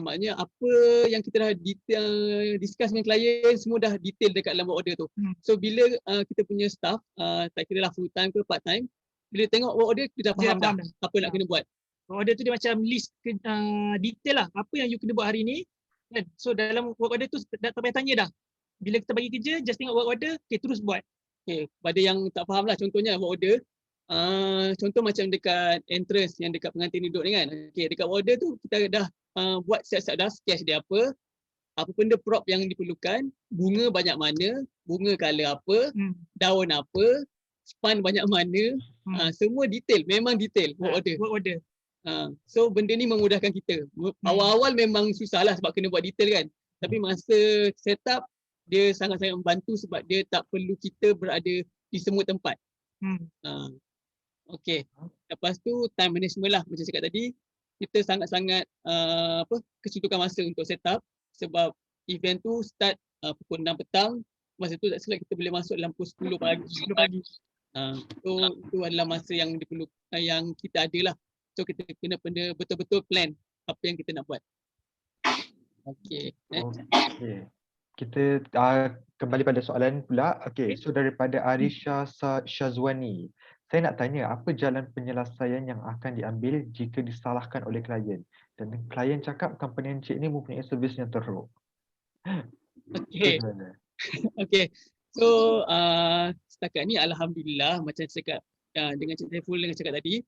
maknanya apa yang kita dah detail discuss dengan klien semua dah detail dekat dalam work order tu. So bila kita punya staff tak kira lah full time ke part time, bila tengok work order kita dah faham dah apa nak kena buat. Work order tu dia macam list detail lah apa yang you kena buat hari ni kan. So dalam work order tu tak payah tanya dah. Bila kita bagi kerja just tengok work order, okay, terus buat. Okay, pada yang tak faham lah contohnya work order. Contoh macam dekat entrance yang dekat pengantin duduk ni kan. Okay, dekat work order tu kita dah buat siap-siap dah sketch dia apa benda prop yang diperlukan, bunga banyak mana, bunga color apa, daun apa, span banyak mana, semua detail, memang detail work order. So benda ni memudahkan kita. Awal-awal memang susah lah sebab kena buat detail kan. Tapi masa setup dia sangat-sangat membantu sebab dia tak perlu kita berada di semua tempat. Okay. Lepas tu time management lah macam cakap tadi. Kita sangat-sangat kesudukan masa untuk setup sebab event tu start pukul 6 petang. Masa tu tak silap kita boleh masuk dalam pukul 10 pagi. So itu adalah masa yang diperlukan, yang kita ada lah. So kita kena betul-betul plan apa yang kita nak buat. Okay. Kita kembali pada soalan pula. Okay, so daripada Arisha Syazwani. Saya nak tanya, apa jalan penyelesaian yang akan diambil jika disalahkan oleh klien? Dan klien cakap company Encik ni mempunyai servis yang teruk. Okay. So setakat ni alhamdulillah macam cakap dengan Cik Saiful dengan cakap tadi,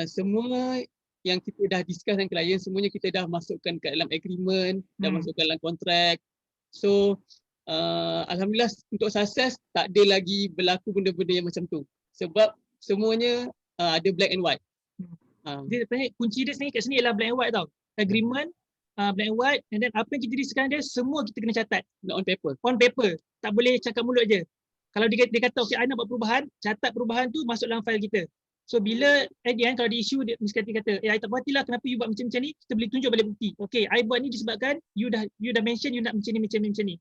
semua yang kita dah discuss dengan klien semuanya kita dah masukkan ke dalam agreement, dah masukkan dalam kontrak. So alhamdulillah untuk sukses tak ada lagi berlaku benda-benda yang macam tu. Sebab semuanya ada black and white. Dia kunci dia kat sini ialah black and white tau. Agreement, black and white, and then apa yang kita discuss dia semua kita kena catat. On paper. On paper. Tak boleh cakap mulut je. Kalau dia kata okay, I nak buat perubahan, catat perubahan tu masuk dalam file kita. So bila at the end kalau di issue dia mesti kata, I tak puas hati lah kenapa you buat macam ni, kita boleh tunjuk balik bukti. Okay, I buat ni disebabkan you dah mention you nak macam ni.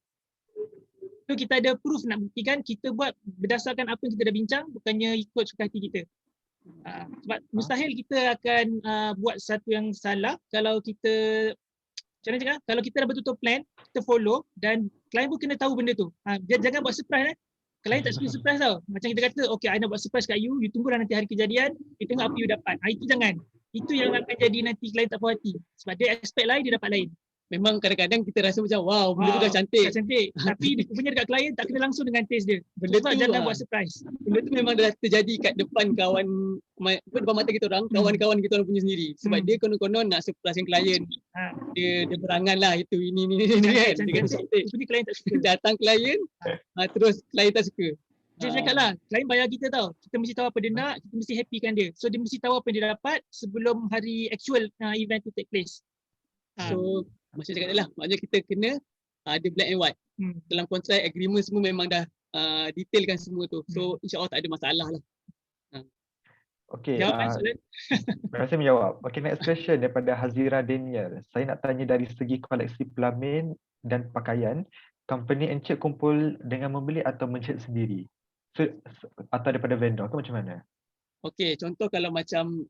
So kita ada proof nak buktikan kita buat berdasarkan apa yang kita dah bincang, bukannya ikut suka hati kita. Sebab mustahil kita akan buat sesuatu yang salah kalau kita macam mana cakap, kalau kita dah betul-betul plan, kita follow dan klien pun kena tahu benda tu. Jangan buat surprise Klien tak suka surprise tau. Macam kita kata, okay, I nak buat surprise kat you tunggulah nanti hari kejadian, you tengok apa you dapat. Itu jangan. Itu yang akan jadi nanti klien tak puas hati. Sebab dia expect lain, dia dapat lain. memang kadang-kadang kita rasa macam wow, benda tu dah cantik. Dah cantik. Tapi dia punya dekat klien tak kena langsung dengan taste dia. Benda Sebab tu, jangan buat surprise. Benda tu memang dah terjadi kat depan depan mata kita orang, kawan-kawan kita orang punya sendiri. Sebab dia konon-konon nak surprise klien. Dia berangan lah itu ini kan. Dia kata cantik. Tapi klien tak suka. Datang klien, terus klien tak suka. Dia cakap lah, klien bayar kita tau. Kita mesti tahu apa dia nak, kita mesti happykan dia. So dia mesti tahu apa yang dia dapat sebelum hari actual event to take place. So macam cakap lah, maknanya kita kena ada black and white. Dalam kontrak, agreement semua memang dah detailkan semua tu. So insyaAllah tak ada masalah lah. Okey, Jawab soalan. terima kasih menjawab. Okey, next question daripada Hazira Daniel. Saya nak tanya dari segi koleksi pelamin dan pakaian, company Encik kumpul dengan membeli atau mencet sendiri? Atau daripada vendor ke macam mana? Okey, contoh kalau macam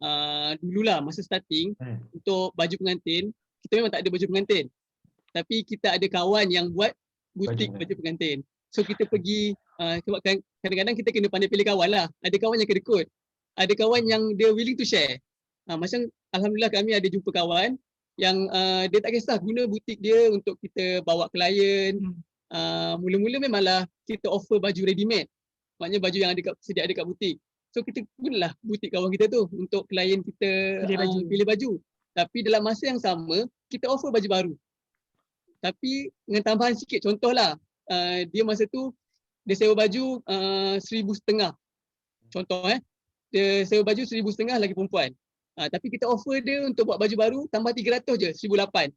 dululah masa starting untuk baju pengantin, kita memang tak ada baju pengantin. Tapi kita ada kawan yang buat butik baju pengantin. So kita pergi, sebab kadang-kadang kita kena pandai pilih kawan lah. Ada kawan yang kedekut. Ada kawan yang dia willing to share. Macam Alhamdulillah kami ada jumpa kawan yang dia tak kisah guna butik dia untuk kita bawa klien. Mula-mula memanglah kita offer baju ready made. Maknanya baju yang sedia ada kat butik. So kita gunalah butik kawan kita tu untuk klien kita pilih baju. Tapi dalam masa yang sama, kita offer baju baru. Tapi dengan tambahan sikit, contohlah, dia masa tu, dia sewa baju 1,500. Contoh dia sewa baju 1,500 lagi perempuan. Tapi kita offer dia untuk buat baju baru, tambah 300 je, 1,800.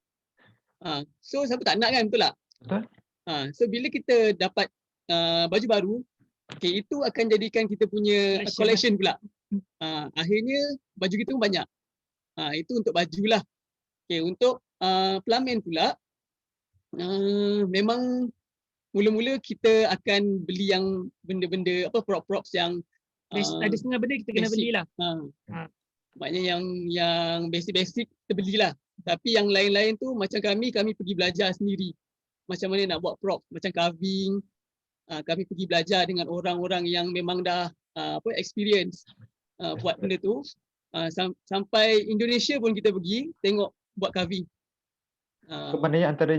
So siapa tak nak kan, betul tak? Betul. So bila kita dapat baju baru, okay, itu akan jadikan kita punya collection pula. Akhirnya baju kita pun banyak. Itu untuk baju lah. Okay, untuk pelamin pula, memang mula-mula kita akan beli yang benda-benda props yang ada setengah benda kita kena belilah. Maknanya yang basic-basic kita belilah. Tapi yang lain-lain tu macam kami pergi belajar sendiri. Macam mana nak buat props, macam carving. Kami pergi belajar dengan orang-orang yang memang dah experience buat benda tu. Sampai Indonesia pun kita pergi tengok buat carving. So, maknanya antara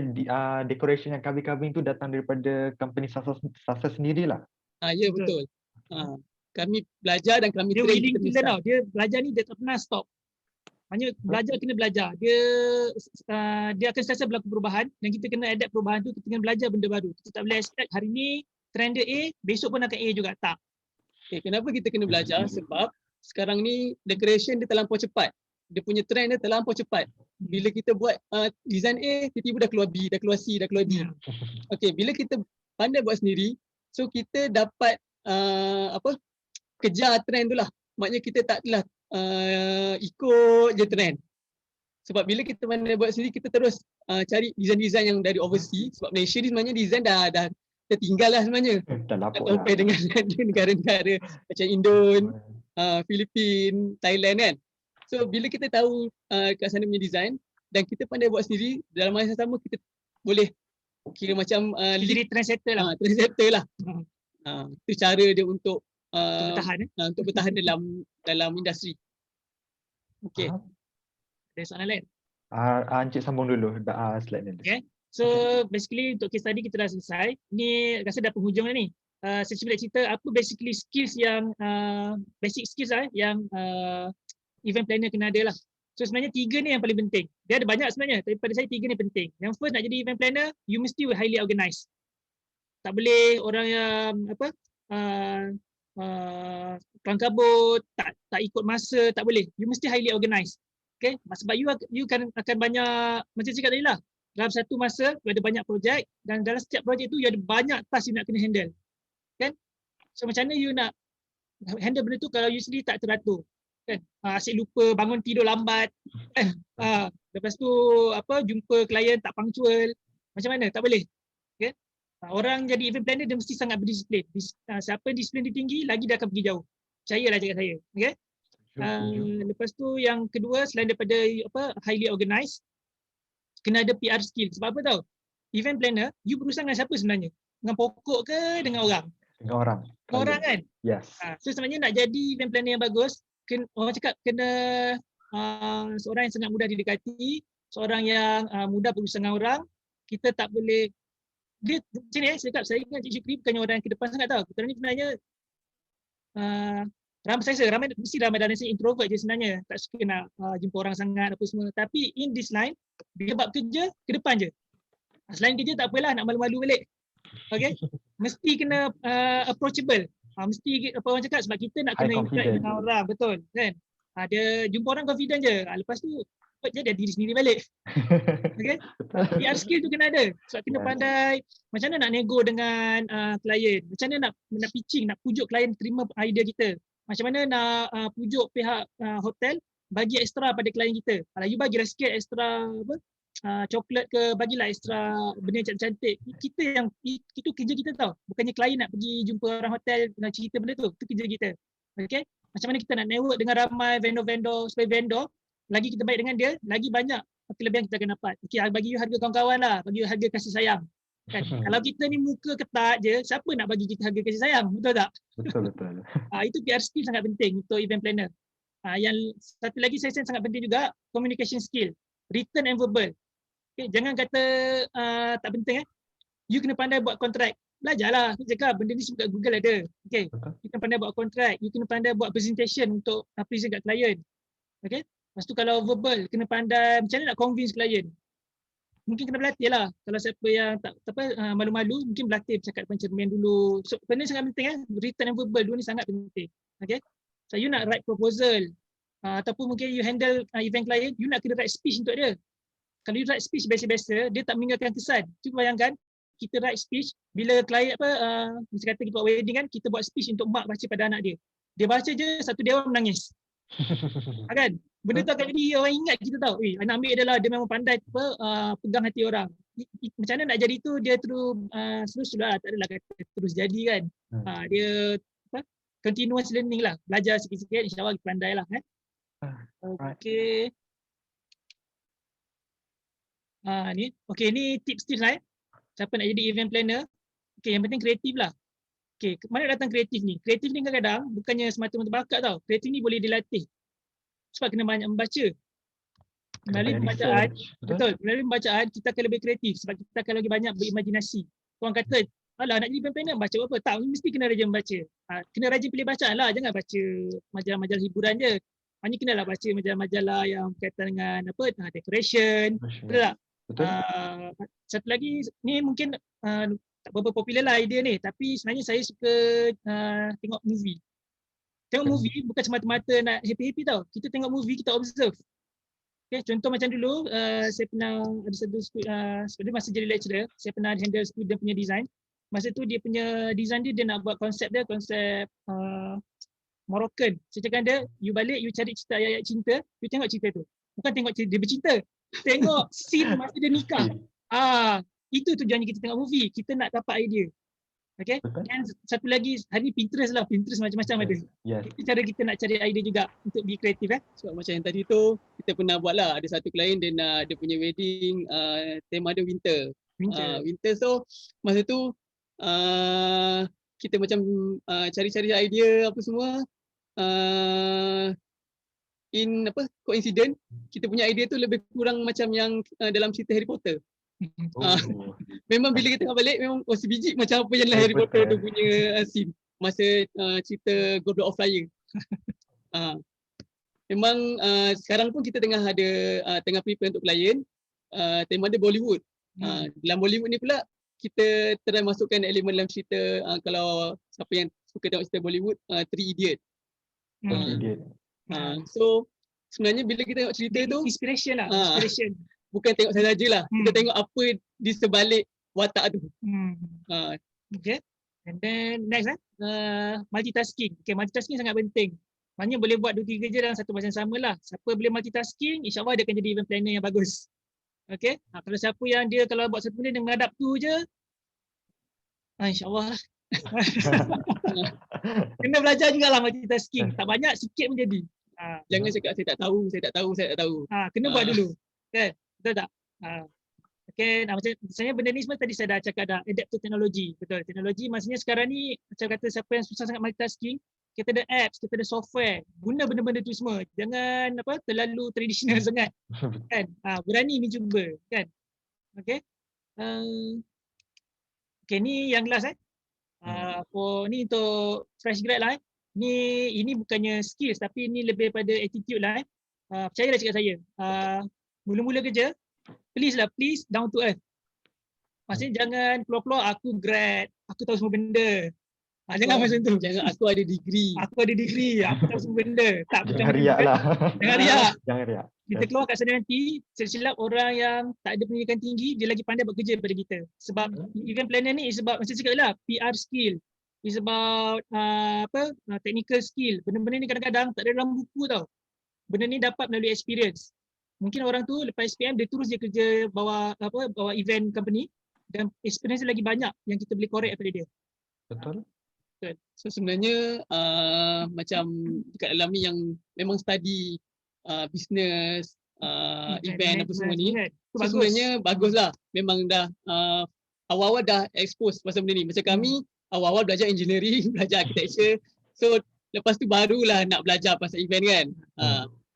decoration yang carving tu datang daripada company Sasa sendirilah. Ya betul. Kami belajar dan kami dia train. Willing to learn tau. Dia belajar ni dia tak pernah stop. Maknanya belajar kena belajar. Dia akan sentiasa berlaku perubahan dan kita kena adapt perubahan tu, kita kena belajar benda baru. Kita tak boleh expect hari ni trend dia A, besok pun akan A juga, tak. Okay, kenapa kita kena belajar? Sebab sekarang ni decoration dia terlampau cepat. Dia punya trend dia terlampau cepat. Bila kita buat design A, tiba-tiba dah keluar B, dah keluar C, dah keluar D. Okay, bila kita pandai buat sendiri, so kita dapat kejar trend tu lah. Maknanya kita taklah ikut je trend. Sebab bila kita pandai buat sendiri, kita terus cari design-design yang dari overseas. Sebab Malaysia ni sebenarnya design dah tertinggal lah sebenarnya. Dah lapuk lah. Dengan negara-negara macam Indon, Filipin, Thailand kan. So bila kita tahu kat sana punya design dan kita pandai buat sendiri, dalam masa sama kita boleh kira macam jadi trendsetter lah. Trendsetter lah. Itu cara dia untuk bertahan untuk bertahan dalam industri. Okey. Ada soalan lain? Encik sambung dulu slide ni. Okay. So basically untuk case study kita dah selesai. Ni rasa dah penghujung dah ni. Saya cuba cerita apa basically skills yang basic skills yang event planner kena ada lah. So sebenarnya 3 ni yang paling penting. Dia ada banyak sebenarnya, tapi pada saya 3 ni penting. Yang first nak jadi event planner, you mesti highly organized. Tak boleh orang yang kelang kabut, tak ikut masa, tak boleh. You mesti highly organized. Okay? Sebab you akan banyak, macam cakap tadi lah, dalam satu masa you ada banyak projek dan dalam setiap projek tu you ada banyak task you nak kena handle. Kan? So macam mana you nak handle benda tu kalau you sendiri tak teratur? Kan? Asyik lupa bangun tidur lambat. Lepas tu jumpa klien tak punctual. Macam mana? Tak boleh. Okay? Orang jadi event planner dia mesti sangat berdisiplin. Siapa disiplin dia tinggi, lagi dia akan pergi jauh. Percayalah cakap saya. Okay? Lepas tu yang kedua, selain daripada highly organized, kena ada PR skill. Sebab apa tahu? Event planner, you berurusan dengan siapa sebenarnya? Dengan pokok ke dengan orang? Dengan orang. Dengan orang kan? Yes. So sebenarnya nak jadi event planner yang bagus, orang cakap kena seorang yang sangat mudah didekati. seorang yang mudah berurusan dengan orang, kita tak boleh, dia macam ni saya cakap, saya ingat Cik Syukri bukannya orang yang ke depan sangat tau. Kita ni sebenarnya mesti ramai dalam sini introvert je sebenarnya, tak suka nak jumpa orang sangat apa semua. Tapi in this line, dia bab kerja ke depan je. Selain kerja tak apalah nak malu-malu balik. Okay, mesti kena approachable. Mesti apa orang cakap, sebab kita nak High kena interact confidence. dengan orang, betul kan. Dia jumpa orang confident je. Lepas tu dia diri sendiri balik. Okay, PR skill tu kena ada. Sebab kena Yes. pandai macam mana nak nego dengan klien, macam mana nak pitching, nak pujuk klien terima idea kita, macam mana nak pujuk pihak hotel bagi ekstra pada klien kita. Kalau you bagilah sikit ekstra coklat ke, bagilah ekstra benda cantik-cantik. Kita yang itu kerja kita tau. Bukannya klien nak pergi jumpa orang hotel nak cerita benda tu. Itu kerja kita. Okay, macam mana kita nak network dengan ramai vendor-vendor, supaya vendor lagi kita baik dengan dia, lagi banyak kelebihan kita akan dapat. Okay, bagi you harga kawan-kawan lah, bagi you harga kasih sayang. Kan? Kalau kita ni muka ketat je, siapa nak bagi kita harga kasih sayang? Betul tak? Betul. Itu PR skill sangat penting untuk event planner. Yang satu lagi saya rasa sangat penting juga, communication skill, written and verbal. Okay, jangan kata tak penting You kena pandai buat kontrak. Belajarlah. Aku cakap benda ni semua kat Google ada. Okay. You kena pandai buat kontrak. You kena pandai buat presentation untuk present kat klien. Okay. Lepas tu kalau verbal, kena pandai macam mana nak convince klien. Mungkin kena berlatih lah. Kalau siapa yang tak malu-malu, mungkin berlatih bercakap depan cermin dulu. So, benda ni sangat penting written and verbal, dua ni sangat penting. Okay. So you nak write proposal, ataupun mungkin you handle event client, you nak kena write speech untuk dia. Kalau you write speech biasa-biasa, dia tak meninggalkan kesan. Cuba bayangkan, kita write speech, bila klien macam kata kita buat wedding kan, kita buat speech untuk mak baca pada anak dia. Dia baca je, satu dewan menangis. Kan? Benda tu akan jadi orang ingat kita tahu. Anak ambil dia lah, dia memang pandai pegang hati orang. Macam mana nak jadi tu, dia terus lah, tak adalah kata terus jadi kan. Dia continuous learning lah. Belajar sikit-sikit, insyaAllah kita pandai lah. Okay. Ni tips-tips lah. Siapa nak jadi event planner, yang penting kreatif lah. Mana datang kreatif ni? Kreatif ni kadang-kadang bukannya semata-mata bakat tau. Kreatif ni boleh dilatih. Sebab kena banyak membaca. Melalui pembacaan, betul. Melalui pembacaan kita akan lebih kreatif sebab kita akan lagi banyak berimajinasi. Orang kata, alah nak jadi event planner baca apa? Tak, mesti kena rajin membaca. Kena rajin pilih bacaan lah. Jangan baca majalah-majalah hiburan je. Hanya kenalah baca majalah-majalah yang berkaitan dengan decoration. Betul tak? Satu lagi, ni mungkin tak berapa popular lah idea ni, tapi sebenarnya saya suka tengok movie. Tengok movie bukan semata-mata nak happy-happy tau. Kita tengok movie, kita observe. Contoh macam dulu, saya pernah ada satu sebenarnya masa jadi lecturer, saya pernah handle student punya design. Masa tu dia punya design dia nak buat konsep Moroccan. Saya cakap dia, you balik, you cari cerita ayat-ayat cinta, you tengok cerita tu. Bukan tengok cerita dia bercinta. Tengok scene masa dia nikah. Itu tujuannya kita tengok movie. Kita nak dapat idea. Okay. Dan satu lagi, hari ni Pinterest lah. Pinterest macam-macam ada. Itu cara kita nak cari idea juga untuk be kreatif. Sebab macam yang tadi tu, kita pernah buat lah. Ada satu klien dia punya wedding, tema dia winter. Winter so, masa tu kita macam cari-cari idea apa semua. Coincident, kita punya idea tu lebih kurang macam yang dalam cerita Harry Potter. Memang bila kita tengok balik, memang sebiji macam apa yang Harry Potter tu punya scene masa cerita Goblet of Fire. Memang sekarang pun kita tengah prepare untuk klien, tema dia Bollywood. Dalam Bollywood ni pula kita try masukkan elemen dalam cerita, kalau siapa yang suka tengok cerita Bollywood, Three Idiot. So sebenarnya bila kita tengok cerita tu inspiration lah, inspiration. Bukan tengok saja lah, kita tengok apa di sebalik watak tu. Okay. And then next multitasking. Okay, multitasking sangat penting. Maknanya boleh buat 2-3 kerja dalam satu masa yang sama lah. Siapa boleh multitasking, insyaAllah dia akan jadi event planner yang bagus. Okay. Kalau siapa yang dia kalau buat satu benda dia menghadap tu je, insyaAllah lah. Kena belajar jugalah multitasking. Tak banyak, sikit pun jadi. Jangan cakap saya tak tahu. Kena buat dulu. Okay. Betul tak? Okay, misalnya benda ni semua tadi saya dah cakap dah, adapt to teknologi. Betul, teknologi maksudnya sekarang ni macam kata siapa yang susah sangat multitasking, kita ada apps, kita ada software. Guna benda-benda tu semua. Jangan terlalu tradisional sangat. Kan? Berani ni cuba. Kan? Okay. Okay, ni yang last ni untuk fresh grad lah. Ini bukannya skills tapi ini lebih pada attitude lah. Percayalah cakap saya. Mula-mula kerja, please down to earth. Maksudnya jangan keluar-keluar aku grad, aku tahu semua benda. Jangan macam tu. Jangan aku ada degree. Aku ada degree, aku tahu semua benda. Tak, Jangan riak lah. Jangan riak. Jangan riak. Kita keluar kat sana nanti, silap orang yang tak ada pendidikan tinggi, dia lagi pandai buat kerja daripada kita. Sebab event planner ni is about, macam cakap lah, PR skill. Is about technical skill. Benda-benda ni kadang-kadang tak ada dalam buku tau. Benda ni dapat melalui experience. Mungkin orang tu lepas SPM dia terus dia kerja bawa event company dan experience dia lagi banyak yang kita boleh korek daripada dia. Betul. So sebenarnya macam dekat dalam ni yang memang study business, event apa semua ni, so sebenarnya baguslah. Memang dah awal-awal dah expose pasal benda ni. Macam kami awal-awal belajar engineering, belajar architecture. So lepas tu barulah nak belajar pasal event kan.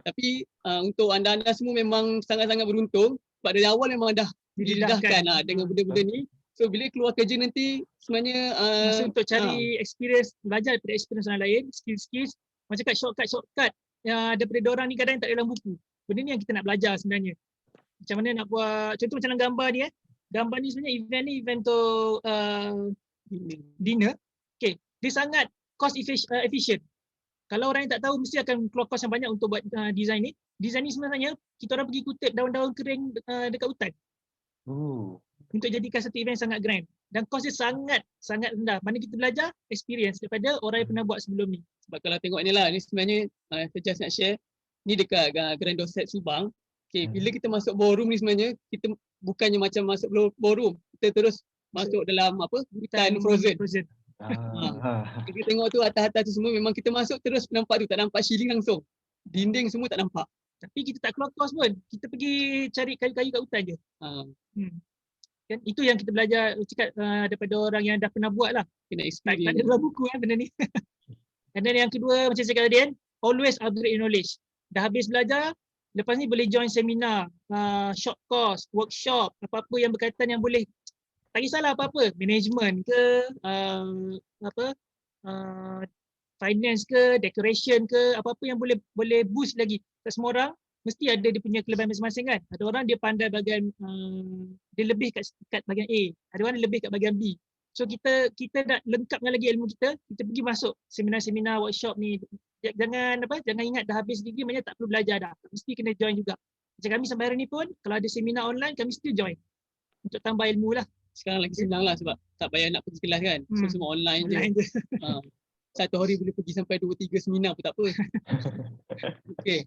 Tapi untuk anda-anda semua memang sangat-sangat beruntung sebab dari awal memang dah didedahkan dengan benda-benda ni. So bila keluar kerja nanti sebenarnya masa untuk cari experience, belajar daripada experience orang lain, skill-skills, macam kat shortcut daripada diorang ni kadang tak ada dalam buku. Benda ni yang kita nak belajar sebenarnya. Macam mana nak buat, contoh macam dalam gambar ni Gambar ni sebenarnya event untuk dinner. Okay, dia sangat cost efficient. Kalau orang yang tak tahu mesti akan keluar kos yang banyak untuk buat design ni. Design ni sebenarnya kita orang pergi kutip daun-daun kering dekat hutan. Untuk jadikan satu event sangat grand. Dan kos dia sangat rendah. Mana kita belajar experience daripada orang yang pernah buat sebelum ni. Sebab kalau tengok ni lah, ni sebenarnya saya just nak share. Ni dekat Grand Dorset Subang. Okay, bila kita masuk ballroom ni sebenarnya, kita bukannya macam masuk ballroom. Kita terus masuk dalam hutan frozen. Kita tengok tu atas-atas tu semua memang kita masuk terus nampak tu. Tak nampak ceiling langsung. Dinding semua tak nampak. Tapi kita tak keluar kos pun. Kita pergi cari kayu-kayu kat hutan je. Kan? Itu yang kita belajar cakap daripada orang yang dah pernah buat lah. Kena Tak experience. ada dalam buku benda ni. And then yang kedua macam saya kata tadi always upgrade your knowledge. Dah habis belajar, lepas ni boleh join seminar, short course, workshop, apa-apa yang berkaitan yang boleh, tak kisahlah apa-apa, management ke, finance ke, decoration ke, apa-apa yang boleh boost lagi. Semua orang mesti ada dia punya kelebihan masing-masing kan. Ada orang dia pandai bahagian dia lebih kat bahagian A, ada orang dia lebih kat bahagian B. So kita nak lengkapkan lagi ilmu kita pergi masuk seminar-seminar, workshop ni. Jangan ingat dah habis degree maknanya tak perlu belajar dah. Mesti kena join juga. Macam kami sampai hari ni pun kalau ada seminar online kami still join untuk tambah ilmu lah. Sekarang lagi senang lah sebab tak payah nak pergi kelas kan. So semua online je. Satu hari boleh pergi sampai 2-3 seminar pun tak apa. Okay.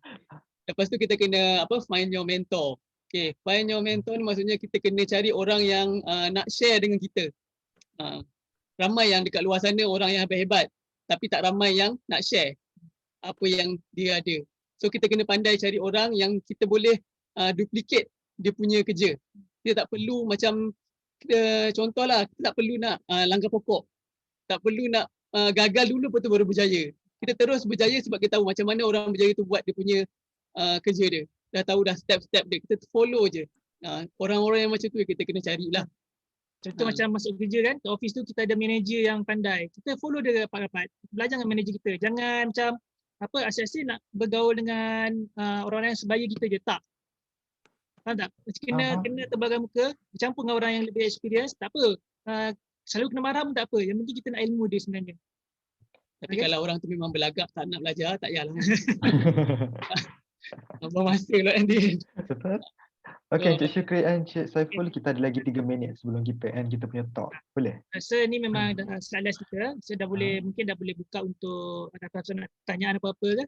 Lepas tu kita kena find your mentor. Okay, find your mentor ni maksudnya kita kena cari orang yang nak share dengan kita. Ramai yang dekat luar sana orang yang hebat-hebat tapi tak ramai yang nak share apa yang dia ada. So kita kena pandai cari orang yang kita boleh duplicate dia punya kerja. Dia tak perlu macam contohlah kita tak perlu nak langgar pokok. Tak perlu nak gagal dulu betul baru berjaya. Kita terus berjaya sebab kita tahu macam mana orang berjaya tu buat dia punya kerja dia. Dah tahu dah step-step dia. Kita follow je. Orang-orang yang macam tu kita kena carilah. Contoh macam masuk kerja kan, ke office tu kita ada manager yang pandai. Kita follow dia rapat-rapat. Belajar dengan manager kita. Jangan macam asyik-asyik nak bergaul dengan orang-orang yang sebaya kita je. Tak. Faham tak? Kena terbangkan muka, bercampur dengan orang yang lebih experience, tak apa. Selalu kena marah pun tak apa. Yang penting kita nak ilmu dia sebenarnya. Tapi kalau orang tu memang berlagak tak nak belajar, tak payahlah. Apa masa lah nanti. Betul. Okay, Encik Syukri dan Encik Saiful, kita ada lagi 3 minit sebelum kita end kita punya talk. Boleh? Rasa ni memang dah slide last kita. Saya dah boleh, mungkin dah boleh buka untuk ada nak tanyaan apa-apa ke?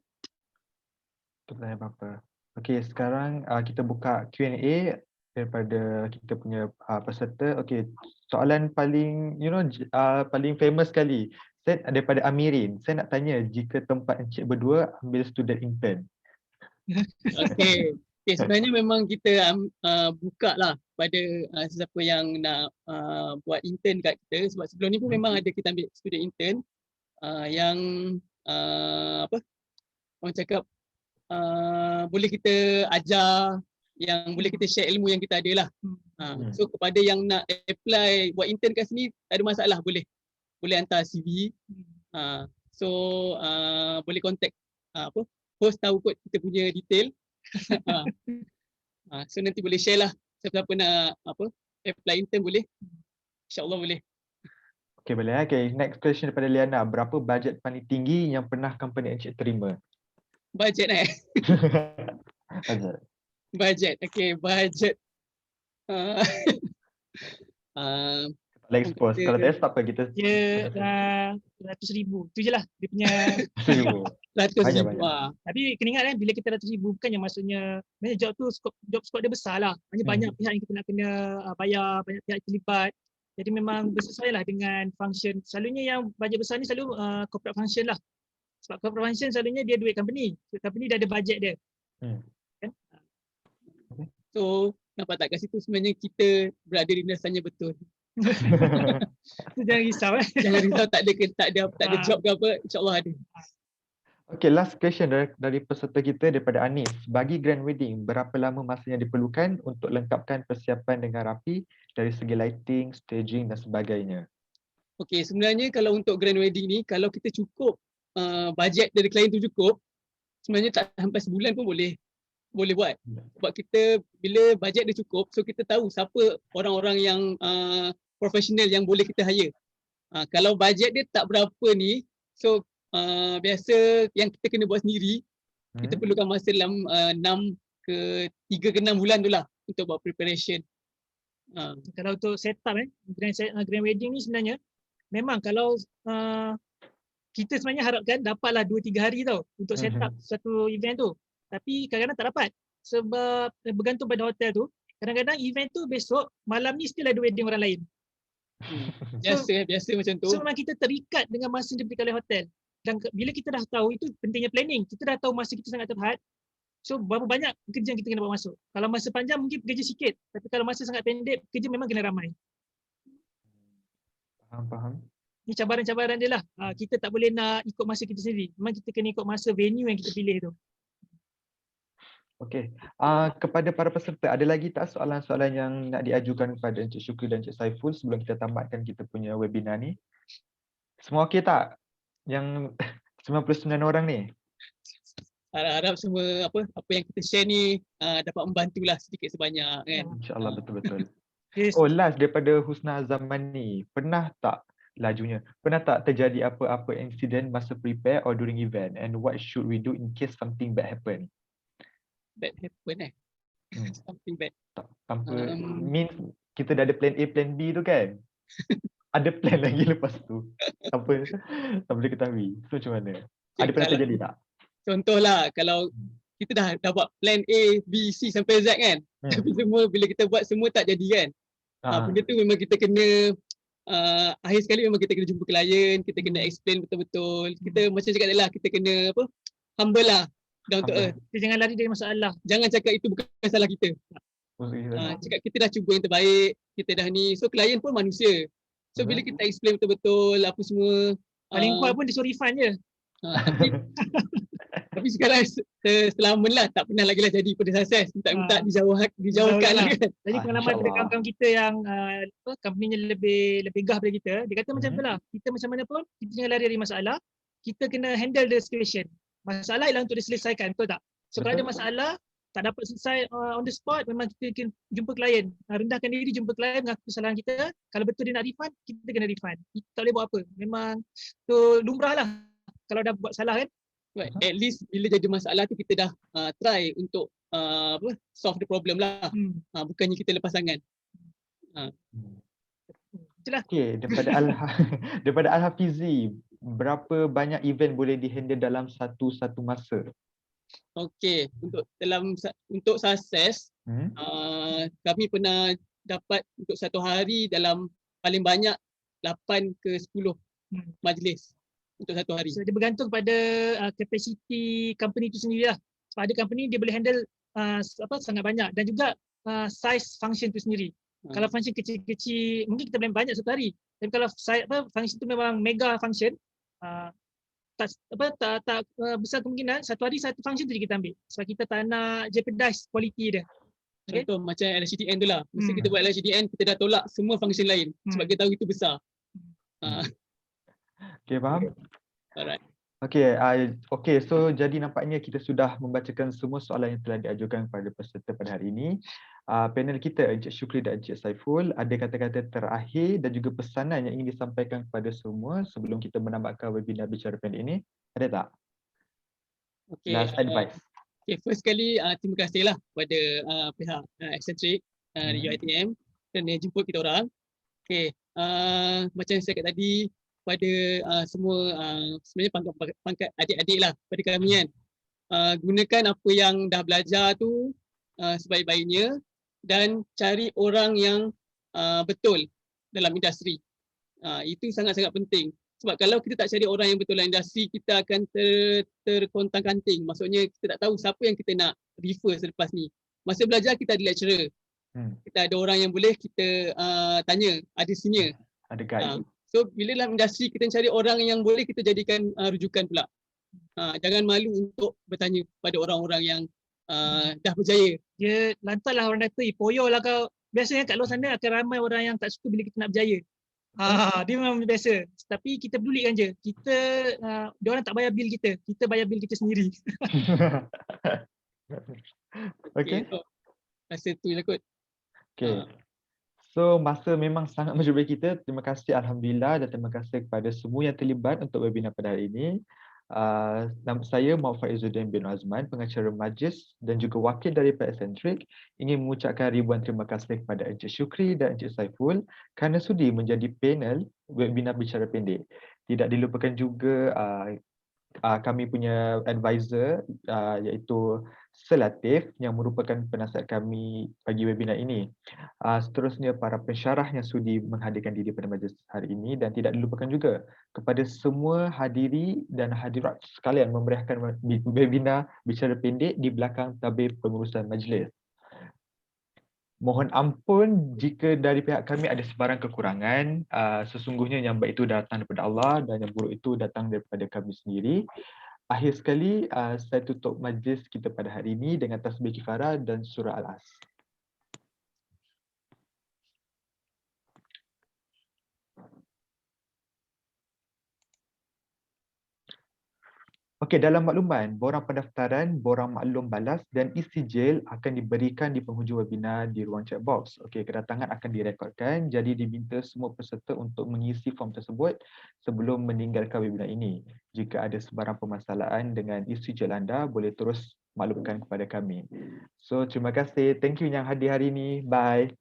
Tanya apa-apa. Okay, sekarang kita buka Q&A daripada kita punya peserta. Okay, soalan paling paling famous sekali. Saya daripada Amirin. Saya nak tanya jika tempat Encik berdua ambil student intern. Okay, sebenarnya memang kita buka lah pada sesiapa yang nak buat intern kat kita. Sebab sebelum ni pun memang ada kita ambil student intern yang apa orang cakap boleh kita ajar, yang boleh kita share ilmu yang kita ada lah. So kepada yang nak apply buat intern kat sini tak ada masalah, boleh hantar CV. So boleh contact apa host, tahu kot kita punya detail. So nanti boleh share lah siapa-siapa nak apa apply intern, boleh, insyaAllah boleh. Okay, boleh. Okay, next question daripada Liana. Berapa bajet paling tinggi yang pernah company Encik terima? Bajet Bajet. Bajet, okay, bajet. Tak expose. Kalau tak tak apa kita. Dia 100,000. Tu je lah dia punya. 100,000. Tapi kena ingat kan, bila kita 100,000 bukannya maksudnya job tu job scope dia besar lah. Hanya banyak pihak yang kita nak kena bayar, banyak pihak terlibat. Jadi memang bersesuaian lah dengan function. Selalunya yang bajet besar ni selalu corporate function lah. Sebab corporate function selalunya dia duit company. So, company dah ada bajet dia. Kan? So nampak tak kat situ sebenarnya kita berada di dasarnya betul. Jangan risau Jangan risau, tak ada job ke apa, insyaAllah ada. Okay, last question dari peserta kita daripada Anis. Bagi grand wedding, berapa lama masa yang diperlukan untuk lengkapkan persiapan dengan rapi dari segi lighting, staging dan sebagainya? Okay, sebenarnya kalau untuk grand wedding ni, kalau kita cukup bajet dari klien tu cukup, sebenarnya tak sampai sebulan pun boleh buat. Sebab kita bila bajet dia cukup, so kita tahu siapa orang-orang yang profesional yang boleh kita hire. Kalau bajet dia tak berapa ni, so biasa yang kita kena buat sendiri, kita perlukan masa dalam 3 ke 6 bulan tu lah untuk buat preparation. Kalau untuk setup grand wedding ni sebenarnya memang kalau kita sebenarnya harapkan dapatlah 2-3 hari tau untuk setup satu event tu. Tapi kadang-kadang tak dapat sebab bergantung pada hotel tu. Kadang-kadang event tu besok malam ni still ada wedding orang lain. Biasa macam tu. So memang kita terikat dengan masa yang diberikan oleh hotel. Dan bila kita dah tahu, itu pentingnya planning. Kita dah tahu masa kita sangat terhad. So berapa banyak pekerja yang kita kena buat masuk. Kalau masa panjang mungkin pekerja sikit. Tapi kalau masa sangat pendek, pekerja memang kena ramai. Faham. Ini cabaran-cabaran dia lah. Kita tak boleh nak ikut masa kita sendiri. Memang kita kena ikut masa venue yang kita pilih tu. Okey. Kepada para peserta, ada lagi tak soalan-soalan yang nak diajukan kepada Encik Syukri dan Encik Saiful sebelum kita tamatkan kita punya webinar ni? Semua okey tak? Yang 99 orang ni? Harap semua apa yang kita share ni dapat membantulah sedikit sebanyak kan. InsyaAllah betul-betul. Oh, last daripada Husna Zaman ni, pernah tak terjadi apa-apa insiden masa prepare or during event, and what should we do in case something bad happen? Bad happen something bad. Tanpa means kita dah ada plan A, plan B tu kan? Ada plan lagi lepas tu. Tak boleh ketahui. So macam mana? Ada pernah terjadi tak? Contohlah kalau kita dah buat plan A, B, C sampai Z kan. Tapi semua bila kita buat semua tak jadi kan. Benda tu memang kita kena akhir sekali memang kita kena jumpa klien, kita kena explain betul-betul. Kita macam cakap tadi lah, kita kena humble lah. Down to earth. Kita jangan lari dari masalah. Jangan cakap itu bukan salah kita. Cakap kita dah cuba yang terbaik, kita dah ni. So klien pun manusia. So bila kita explain betul-betul apa semua, paling kuat pun dia suruh refund je. Tapi sekarang selamat lah, tak pernah lagi lah jadi pada sukses. Minta dijauhkan lah kan. Jadi pengalaman daripada kawan-kawan kita yang company-nya lebih gah daripada kita, dia kata macam tu lah. Kita macam mana pun, kita jangan lari dari masalah. Kita kena handle the situation. Masalah ialah untuk diselesaikan, betul tak? So kalau ada masalah, tak dapat selesai on the spot, memang kita kena jumpa klien. Rendahkan diri, jumpa klien, mengaku kesalahan kita. Kalau betul dia nak refund, kita kena refund. Kita tak boleh buat apa. Memang tu lumrah lah kalau dah buat salah kan. Right. At least bila jadi masalah tu kita dah try untuk solve the problem lah. Bukannya kita lepas tangan. Itulah. Okay, daripada Al-Hafizi, berapa banyak event boleh dihandle dalam satu masa? Okey, untuk sukses, kami pernah dapat untuk satu hari dalam paling banyak 8 ke 10 majlis untuk satu hari. So dia bergantung pada kapasiti company itu sendirilah. Sebab ada company dia boleh handle sangat banyak, dan juga size function itu sendiri. Kalau function kecil-kecil mungkin kita boleh banyak satu hari. Tapi kalau function tu memang mega function, besar kemungkinan satu hari satu function tu je kita ambil sebab kita tak nak jeopardize quality dia. Okay? Contoh macam LHDN tu lah. Mesti kita buat LHDN, kita dah tolak semua function lain sebab kita tahu itu besar. Okay, faham? Alright. Okay, so jadi nampaknya kita sudah membacakan semua soalan yang telah diajukan kepada peserta pada hari ini. Panel kita, Encik Syukri dan Encik Saiful, ada kata-kata terakhir dan juga pesanan yang ingin disampaikan kepada semua sebelum kita menamatkan webinar Bicara Pendek ini. Ada tak? Okay, last advice. Okay, first sekali terima kasihlah kepada pihak Accentric di UiTM kerana jemput kita orang. Okay, macam saya cakap tadi, pada semua sebenarnya pangkat adik-adik lah pada kami kan, gunakan apa yang dah belajar tu sebaik-baiknya dan cari orang yang betul dalam industri. Itu sangat-sangat penting. Sebab kalau kita tak cari orang yang betul dalam industri, kita akan terkontang-kanting. Maksudnya kita tak tahu siapa yang kita nak refer selepas ni. Masa belajar kita ada lecturer. Kita ada orang yang boleh kita tanya, ada senior. Ada guide. So bila dalam industri kita cari orang yang boleh kita jadikan rujukan pula. Jangan malu untuk bertanya pada orang-orang yang dah berjaya. Dia lantarlah orang kata, poyo lah kau. Biasanya kat luar sana akan ramai orang yang tak suka bila kita nak berjaya. Dia memang biasa. Tapi kita pedulikan je. Kita, diorang tak bayar bil kita. Kita bayar bil kita sendiri. Okay. Rasa tu je kot. Okay. So masa memang sangat menjumpai kita. Terima kasih Alhamdulillah dan terima kasih kepada semua yang terlibat untuk webinar pada hari ini. Nama saya Muhammad Faizuddin bin Azman, pengacara majlis dan juga wakil dari Accentric, ingin mengucapkan ribuan terima kasih kepada Encik Syukri dan Encik Saiful kerana sudi menjadi panel webinar Bicara Pendek. Tidak dilupakan juga kami punya advisor iaitu Sir Latif yang merupakan penasihat kami bagi webinar ini. Seterusnya para pensyarah yang sudi menghadirkan diri pada majlis hari ini dan tidak dilupakan juga kepada semua hadiri dan hadirat sekalian memeriahkan webinar Bicara Pendek di belakang tabir pengurusan majlis. Mohon ampun jika dari pihak kami ada sebarang kekurangan. Sesungguhnya yang baik itu datang daripada Allah dan yang buruk itu datang daripada kami sendiri. Akhir sekali, saya tutup majlis kita pada hari ini dengan tasbih kifarah dan surah Al-As. Okey, dalam makluman, borang pendaftaran, borang maklum balas dan isi sijil akan diberikan di penghujung webinar di ruang chat box. Okey, kedatangan akan direkodkan, jadi diminta semua peserta untuk mengisi form tersebut sebelum meninggalkan webinar ini. Jika ada sebarang permasalahan dengan isi sijil anda, boleh terus maklumkan kepada kami. So, terima kasih. Thank you yang hadir hari ini. Bye.